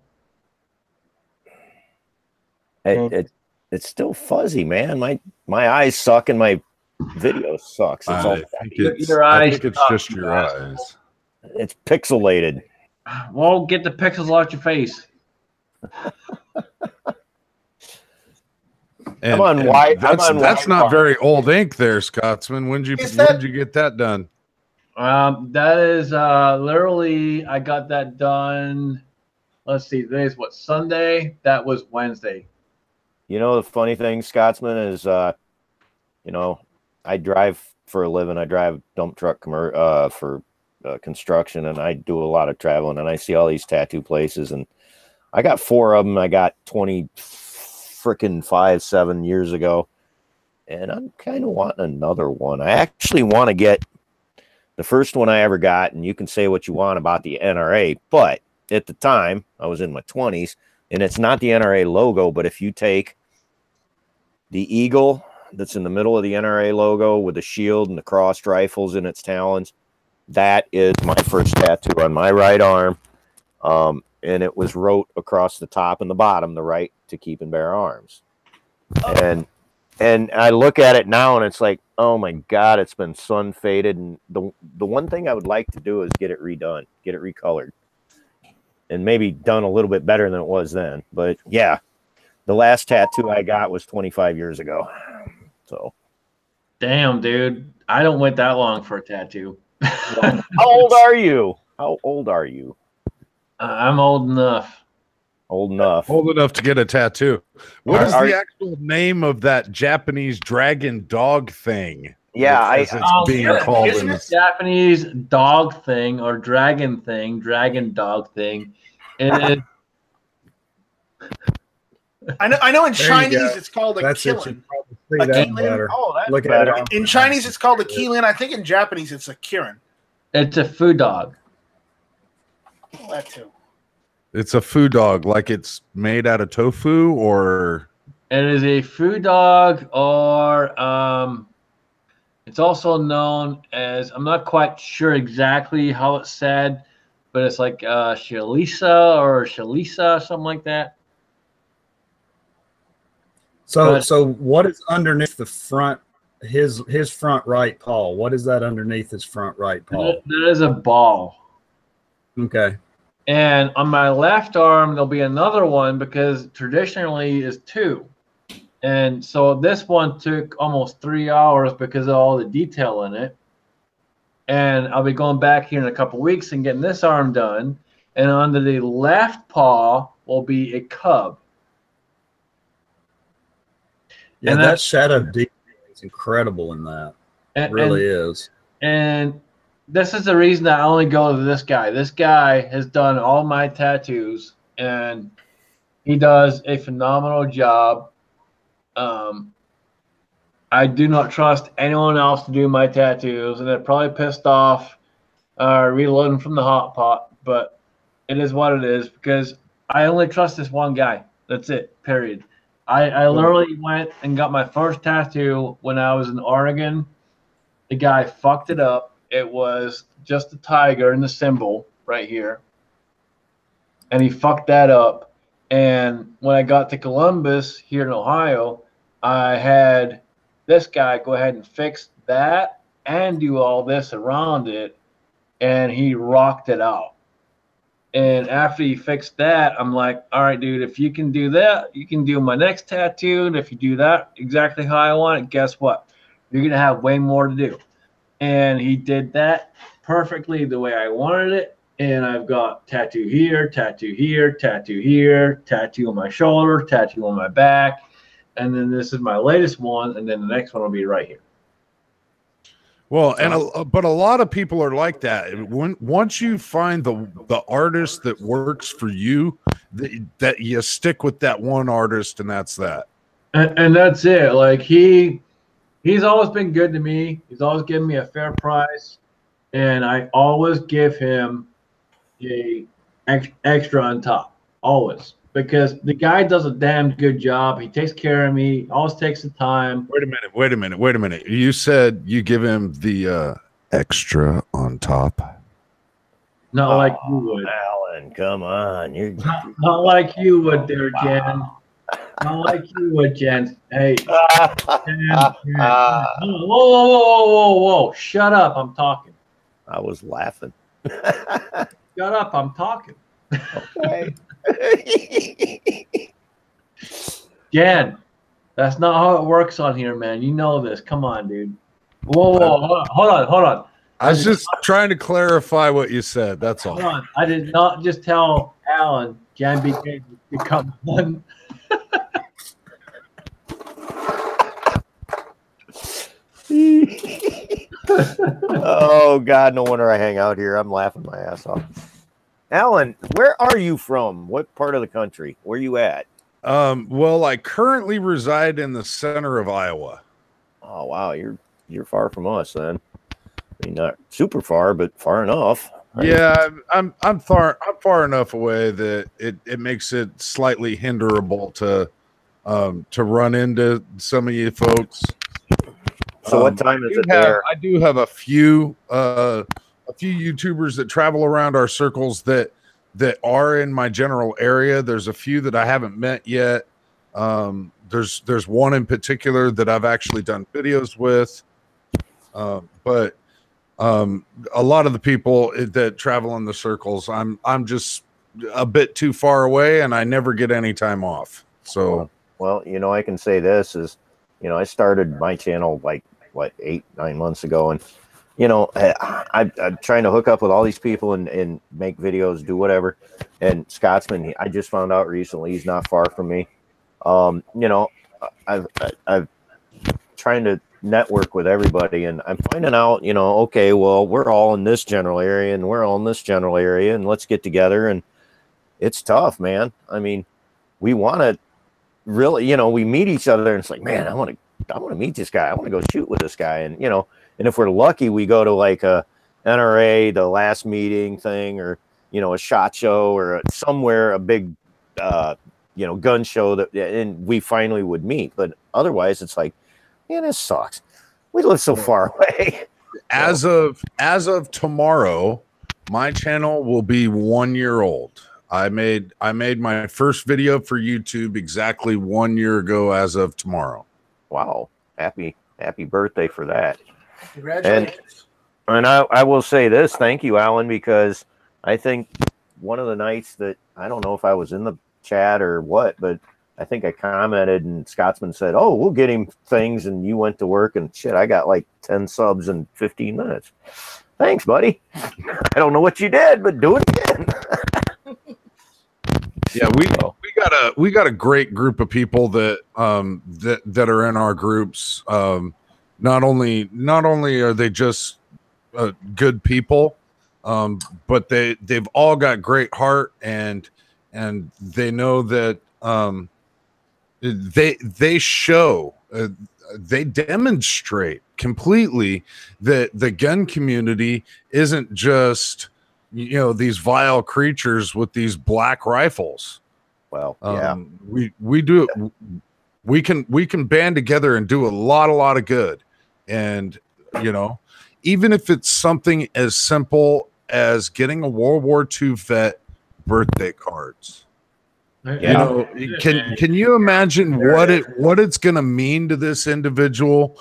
It's still fuzzy, man. My eyes suck and my video sucks. I think it's just your eyes. It's pixelated. Well, get the pixels out your face. That's not very old ink there, Scotsman. When did you get that done? That is literally, I got that done. Let's see, today's what, Sunday? That was Wednesday. The funny thing, Scotsman, is I drive for a living. I drive dump truck for construction, and I do a lot of traveling, and I see all these tattoo places, and I got 4 of them. I got 7 years ago, and I'm kind of wanting another one. I actually want to get the first one I ever got, and you can say what you want about the NRA, but at the time I was in my 20s, and it's not the NRA logo, but if you take the eagle that's in the middle of the NRA logo with the shield and the crossed rifles in its talons, that is my first tattoo on my right arm. And it was wrote across the top and the bottom, the right to keep and bear arms. And I look at it now and it's like, oh my God, it's been sun faded. And the one thing I would like to do is get it redone, get it recolored, and maybe done a little bit better than it was then. But yeah, the last tattoo I got was 25 years ago. So, damn, dude, I don't wait that long for a tattoo. How old are you? How old are you? I'm old enough. Old enough. Old enough to get a tattoo. What is the actual name of that Japanese dragon dog thing? Yeah, it's being called. Isn't it Japanese dog thing or dragon dog thing? It is. I know in Chinese it's called a That's it. kilin. You probably see that better. Oh, that's Look better. at it. In Chinese it's called a kilin. I think in Japanese it's a kirin. It's a food dog. That too. It's a food dog, like it's made out of tofu, or It is a food dog, or it's also known as, I'm not quite sure exactly how it's said, but it's like Shalisa or Shalisa, something like that. So what is underneath the front, his front right paw? What is that underneath his front right paw? That is a ball. Okay. And on my left arm, there'll be another one because traditionally is 2. And so this one took almost 3 hours because of all the detail in it. And I'll be going back here in a couple weeks and getting this arm done. And under the left paw will be a cub. Yeah, And that shadow detail is incredible in that. It really is. And this is the reason I only go to this guy. This guy has done all my tattoos, and he does a phenomenal job. I do not trust anyone else to do my tattoos, and it probably pissed off reloading from the hot pot, but it is what it is because I only trust this one guy. That's it, period. I literally went and got my first tattoo when I was in Oregon. The guy fucked it up. It was just a tiger and the symbol right here. And he fucked that up. And when I got to Columbus here in Ohio, I had this guy go ahead and fix that and do all this around it. And he rocked it out. And after he fixed that, I'm like, all right, dude, if you can do that, you can do my next tattoo. And if you do that exactly how I want it, guess what? You're going to have way more to do. And he did that perfectly the way I wanted it. And I've got tattoo here, tattoo here, tattoo here, tattoo on my shoulder, tattoo on my back. And then this is my latest one. And then the next one will be right here. well, and but a lot of people are like that. Once you find the artist that works for you, that you stick with that one artist, and that's that. And that's it. Like he's always been good to me. He's always given me a fair price, and I always give him a extra on top, always, because the guy does a damn good job. He takes care of me. Always takes the time. Wait a minute. You said you give him the extra on top. Not like you would. Alan, come on. You're Not like you would, there, Jen. Not like you would, Jen. Hey, Jen. Whoa. Shut up. I'm talking. I was laughing. Shut up. I'm talking. Okay. Jen, that's not how it works on here, man. You know this. Come on, dude. Whoa. Hold on. I was just trying to clarify what you said. That's all. Hold on. I did not just tell Alan Jan became to come on. Oh God, no wonder I hang out here. I'm laughing my ass off. Alan, where are you from? What part of the country? Where you at? Well, I currently reside in the center of Iowa. Oh wow, you're far from us then. I mean, not super far, but far enough. Right? Yeah, I'm far enough away that it makes it slightly hinderable to run into some of you folks. So what time is it there? I do have a few YouTubers that travel around our circles that are in my general area. There's a few that I haven't met yet. There's one in particular that I've actually done videos with. But a lot of the people that travel in the circles, I'm just a bit too far away, and I never get any time off. So, well, you know, I can say this is, you know, I started my channel like what 8-9 months ago, and you know, I'm trying to hook up with all these people and make videos, do whatever. And Scotsman, I just found out recently he's not far from me. You know, I've trying to network with everybody, and I'm finding out, you know, okay, well, we're all in this general area, and we're all in this general area, and let's get together. And it's tough, man. I mean, we want to really, you know, we meet each other, and it's like, man, I want to meet this guy. I want to go shoot with this guy, and you know. And if we're lucky, we go to like a NRA, the last meeting thing, or, you know, a SHOT Show, or somewhere, a big, you know, gun show and we finally would meet. But otherwise, it's like, man, this sucks. We live so far away. As of tomorrow, my channel will be 1 year old. I made my first video for YouTube exactly 1 year ago as of tomorrow. Wow. Happy birthday for that. Congratulations. And I will say this, thank you, Alan, because I think one of the nights that, I don't know if I was in the chat or what, but I think I commented and Scotsman said, oh, we'll get him things, and you went to work, and shit, I got like 10 subs in 15 minutes. Thanks, buddy. I don't know what you did, but do it again. Yeah, we got a great group of people that that are in our groups. Not only are they just good people, but they've all got great heart, and they know that they show they demonstrate completely that the gun community isn't just, you know, these vile creatures with these black rifles. Well, yeah, we do it. We can band together and do a lot of good. And, you know, even if it's something as simple as getting a World War II vet birthday cards, you know, can you imagine what it's going to mean to this individual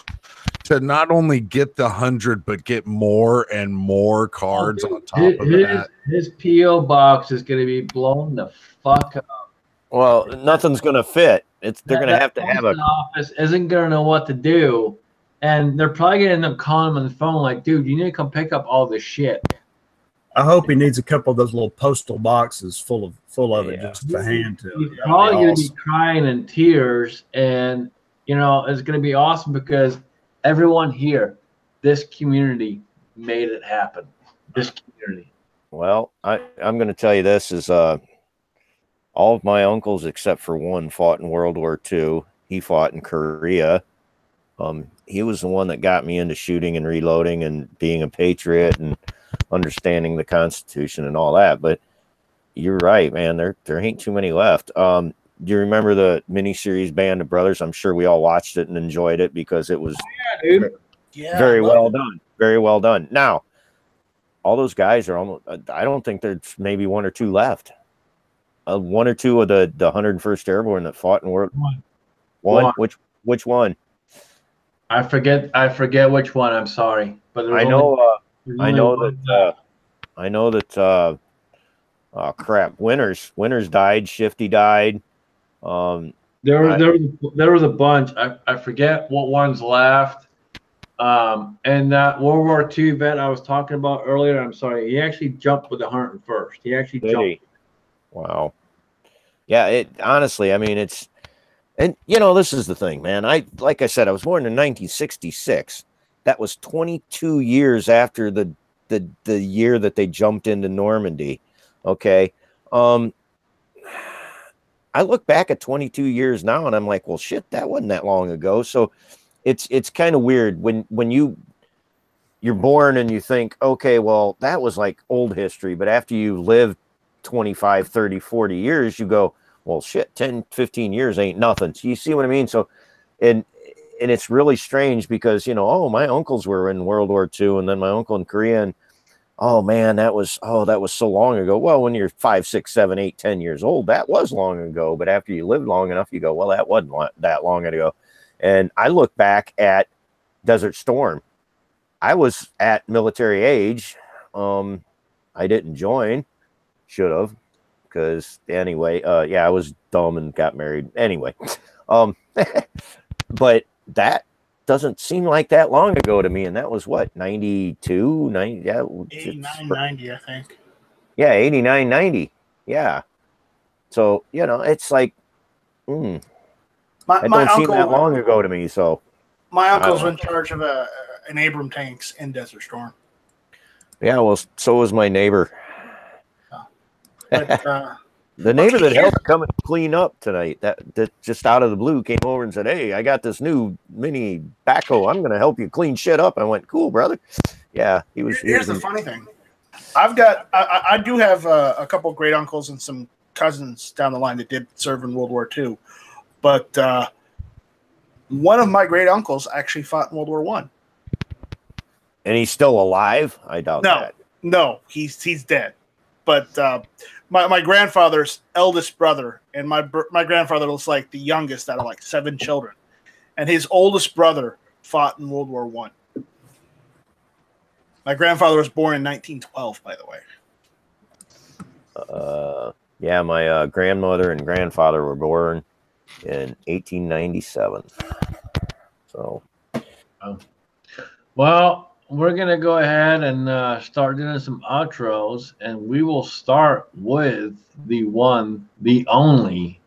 to not only get the 100, but get more and more cards on top of that? His PO box is going to be blown the fuck up. Well, nothing's going to fit. They're going to have a office isn't going to know what to do. And they're probably going to end up calling him on the phone like, dude, you need to come pick up all this shit. I hope he needs a couple of those little postal boxes full of it just to hand to him. He's probably going to be crying in tears. And, you know, it's going to be awesome because everyone here, this community made it happen. This community. Well, I'm going to tell you this is all of my uncles except for one fought in World War II. He fought in Korea. He was the one that got me into shooting and reloading and being a patriot and understanding the Constitution and all that. But you're right, man. There ain't too many left. Do you remember the miniseries Band of Brothers? I'm sure we all watched it and enjoyed it because it was very well done. Very well done. Now, all those guys are almost, I don't think there's maybe one or two left. One or two of the 101st Airborne that fought in World War I. Which one? I forget which one. I'm sorry, but I know that. Oh crap! Winters died. Shifty died. There was a bunch. I forget what ones left. And that World War II vet I was talking about earlier. I'm sorry. He actually jumped with the 101st. He actually jumped. Wow. Yeah. Honestly, I mean, and you know, this is the thing, man. Like I said, I was born in 1966, that was 22 years after the year that they jumped into Normandy. Okay. I look back at 22 years now and I'm like, well, shit, that wasn't that long ago. So it's kind of weird when you're born and you think, okay, well, that was like old history. But after you live 25, 30, 40 years, you go, well, shit, 10, 15 years ain't nothing. So you see what I mean? So, and it's really strange because, you know, oh, my uncles were in World War II and then my uncle in Korea. And oh man, that was so long ago. Well, when you're 5, 6, 7, 8, 10 years old, that was long ago. But after you lived long enough, you go, well, that wasn't that long ago. And I look back at Desert Storm. I was at military age. I didn't join. Should have. Because anyway, yeah, I was dumb and got married. Anyway. But that doesn't seem like that long ago to me. And that was what, 92, 90, yeah, 89, 90, I think. Yeah, 89, 90. Yeah. So, you know, it's like, it don't seem that long ago to me. So my uncle's in charge of an Abram tanks in Desert Storm. Yeah, well, so was my neighbor. But, the neighbor that helped come and clean up tonight, that just out of the blue came over and said, hey, I got this new mini backhoe. I'm going to help you clean shit up. I went, cool, brother. Yeah, he was. Here's the funny thing. I do have a couple of great uncles and some cousins down the line that did serve in World War II. But one of my great uncles actually fought in World War I. And he's still alive? I doubt that. No, he's dead. But my grandfather's eldest brother, and my grandfather was like the youngest out of like 7 children, and his oldest brother fought in World War I. My grandfather was born in 1912, by the way. Yeah, my grandmother and grandfather were born in 1897. So, well, we're going to go ahead and start doing some outros, and we will start with the one, the only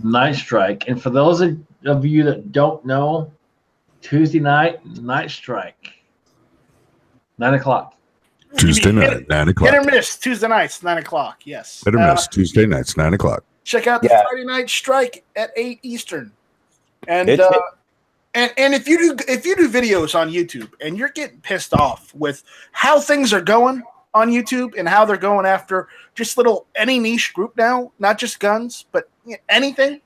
Night Strike. And for those of you that don't know, Tuesday night, Night Strike, 9 o'clock. Tuesday night, 9 o'clock. Hit or miss, Tuesday nights, 9 o'clock, yes. Hit or miss, Tuesday nights, 9 o'clock. Check out the Friday Night Strike at 8 Eastern. And And if you do videos on YouTube and you're getting pissed off with how things are going on YouTube and how they're going after just any niche group now, not just guns, but anything,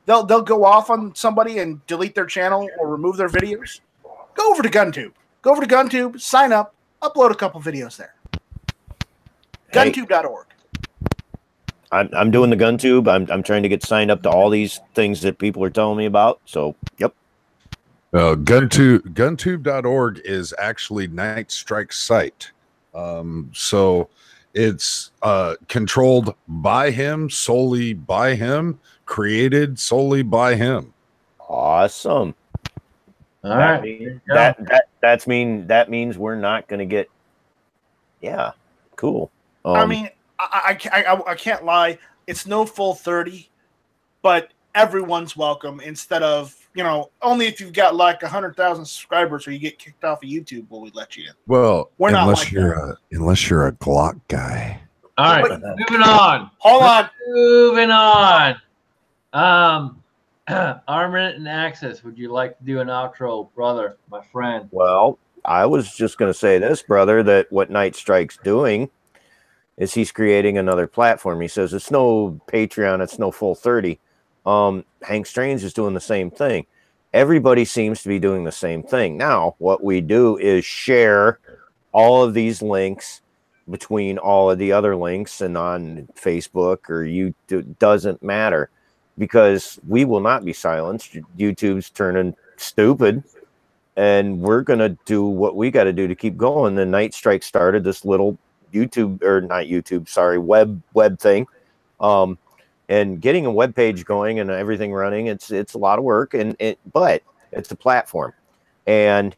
they'll go off on somebody and delete their channel or remove their videos. Go over to GunTube. Go over to GunTube, sign up, upload a couple videos there. GunTube.org. I'm doing the GunTube. I'm trying to get signed up to all these things that people are telling me about. So, yep. GunTube.org is actually Night Strike's site. So it's controlled by him, solely by him, created solely by him. Awesome. All right. That means we're not going to get. Yeah, cool. I mean, I can't lie. It's no full 30, but everyone's welcome. Instead of only if you've got like 100,000 subscribers or you get kicked off of YouTube will we let you in. Well, we're unless you're a Glock guy. All right, moving on. Hold on. Moving on. Armament and Access, would you like to do an outro, brother, my friend? Well, I was just going to say this, brother, that what Night Strike's doing is he's creating another platform. He says it's no Patreon, it's no full 30. Hank Strange is doing the same thing. Everybody seems to be doing the same thing. Now, what we do is share all of these links between all of the other links and on Facebook or YouTube. Doesn't matter because we will not be silenced. YouTube's turning stupid and we're going to do what we got to do to keep going. The Night Strike started this little web thing. And getting a web page going and everything running, it's a lot of work, but it's a platform, and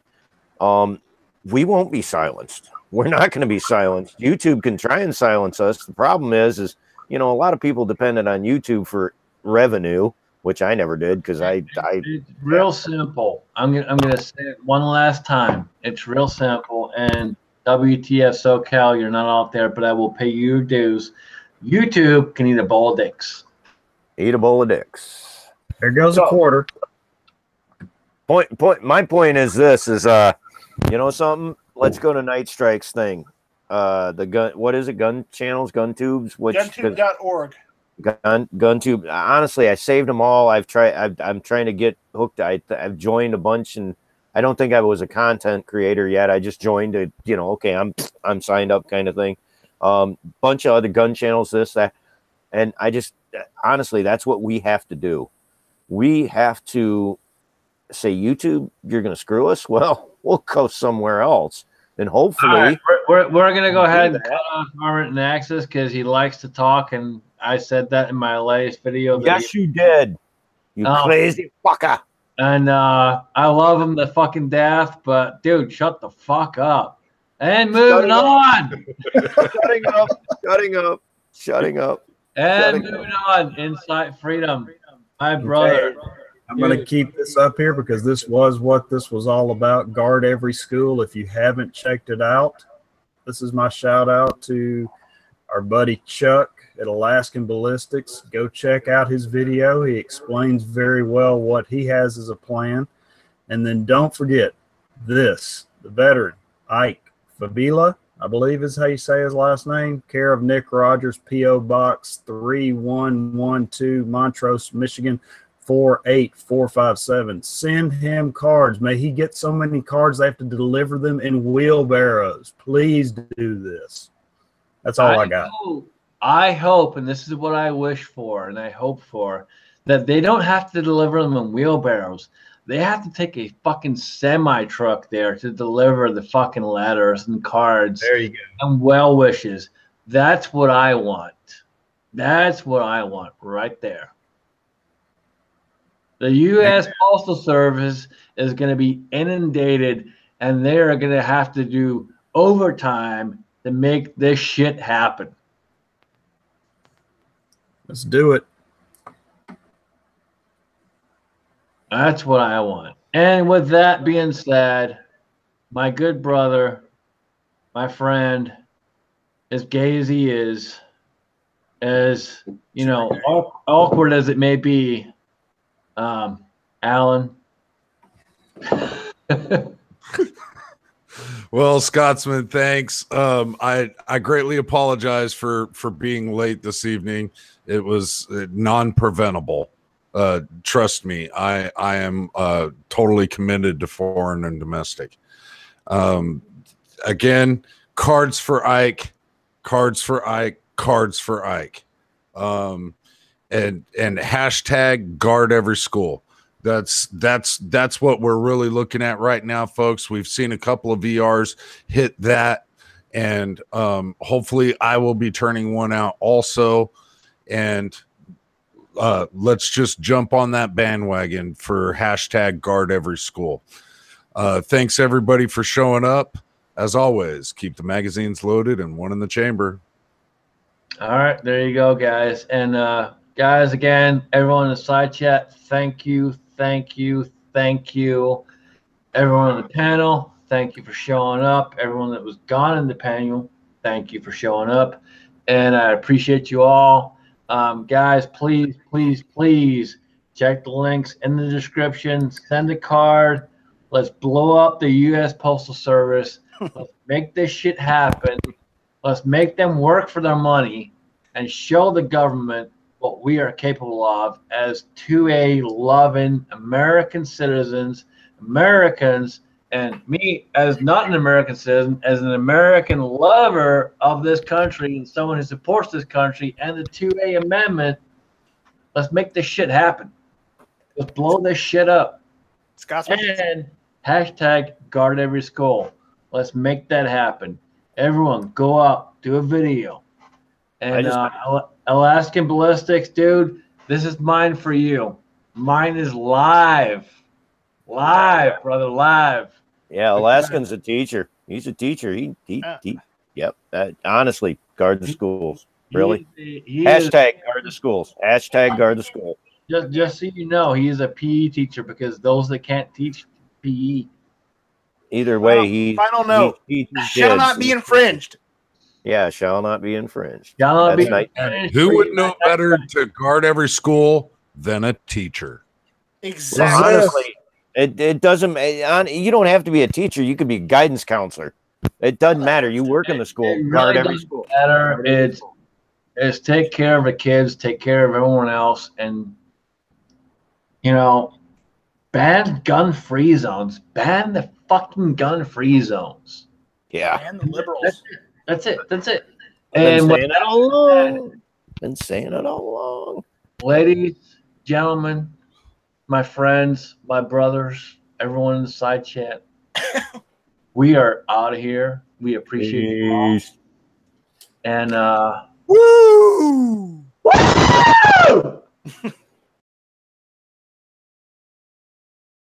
we won't be silenced. We're not going to be silenced. YouTube can try and silence us. The problem is a lot of people depended on YouTube for revenue, which I never did because It's real simple. I'm gonna say it one last time. It's real simple. And WTF SoCal, you're not out there, but I will pay you your dues. YouTube can eat a bowl of dicks. eat a bowl of dicks. There goes a quarter. My point is this: is you know something? Let's go to Night Strike's thing. The gun. What is it? Gun channels, gun tubes. Guntube.org. GunTube. Honestly, I saved them all. I'm trying to get hooked. I've joined a bunch, and I don't think I was a content creator yet. I just joined it. You know, okay, I'm signed up, kind of thing. Bunch of other gun channels, this, that, and I just honestly, that's what we have to do. We have to say, YouTube, you're going to screw us. Well, we'll go somewhere else, and hopefully, we're going to go ahead and cut off Martin Access because he likes to talk, and I said that in my latest video. Yes, you did. You crazy fucker. And I love him to fucking death, but dude, shut the fuck up. And moving on. Shutting up. And moving on. Insight Freedom. My brother. I'm going to keep this up here because this was what this was all about. Guard every school. If you haven't checked it out, this is my shout out to our buddy Chuck at Alaskan Ballistics. Go check out his video. He explains very well what he has as a plan. And then don't forget this, the veteran, Ike Fabila, I believe is how you say his last name, care of Nick Rogers, P.O. Box 3112, Montrose, Michigan, 48457. Send him cards. May he get so many cards they have to deliver them in wheelbarrows. Please do this. That's all I got. I hope, and this is what I wish for and I hope for, that they don't have to deliver them in wheelbarrows. They have to take a fucking semi-truck there to deliver the fucking letters and cards. There you go. And well wishes. That's what I want. That's what I want right there. The U.S. Postal Service is going to be inundated, and they're going to have to do overtime to make this shit happen. Let's do it. That's what I want. And with that being said, my good brother, my friend, as gay as he is, as, you know, awkward as it may be, Alan. Well, Scotsman, thanks. I greatly apologize for being late this evening. It was non-preventable. Trust me, I am totally committed to foreign and domestic. Again, cards for Ike, cards for Ike, cards for Ike. And hashtag guard every school. That's what we're really looking at right now, folks. We've seen a couple of VRs hit that, and hopefully I will be turning one out also. And let's just jump on that bandwagon for hashtag guard every school. Thanks everybody for showing up. As always, keep the magazines loaded and one in the chamber. All right, there you go, guys. And guys, again, everyone in the side chat, thank you. Everyone on the panel, thank you for showing up. Everyone that was gone in the panel, thank you for showing up. And I appreciate you all. Guys, please check the links in the description. Send a card. Let's blow up the U.S. Postal Service. Let's make this shit happen. Let's make them work for their money and show the government what we are capable of as 2A loving American citizens, Americans, and me as not an American citizen, as an American lover of this country and someone who supports this country and the 2A amendment. Let's make this shit happen. Let's blow this shit up. And hashtag guard every school. Let's make that happen. Everyone go out, do a video. And Alaskan Ballistics, dude, this is mine for you. Mine is live. Live, brother, live. Yeah, Alaskan's a teacher. He's a teacher. Yep. Honestly, guard the schools. Really? Hashtag guard the schools. Hashtag guard the schools. Just so you know, he is a PE teacher because those that can't teach PE. Either way, he Final note. he teaches Shall kids. not be infringed. Yeah, shall not be infringed. Shall not That's be nice. And who would know better to guard every school than a teacher? Exactly. Well, honestly, it doesn't. You don't have to be a teacher. You could be a guidance counselor. It doesn't matter. You work in the school. It Guard really every doesn't school. matter. It's take care of the kids, take care of everyone else, and ban gun-free zones. Ban the fucking gun-free zones. Yeah. And the liberals. That's it. That's it. I've been And saying it all along. Been saying it all along. ladies, gentlemen, my friends, my brothers, everyone in the side chat, we are out of here. We appreciate you all. Peace. And Woo! woo!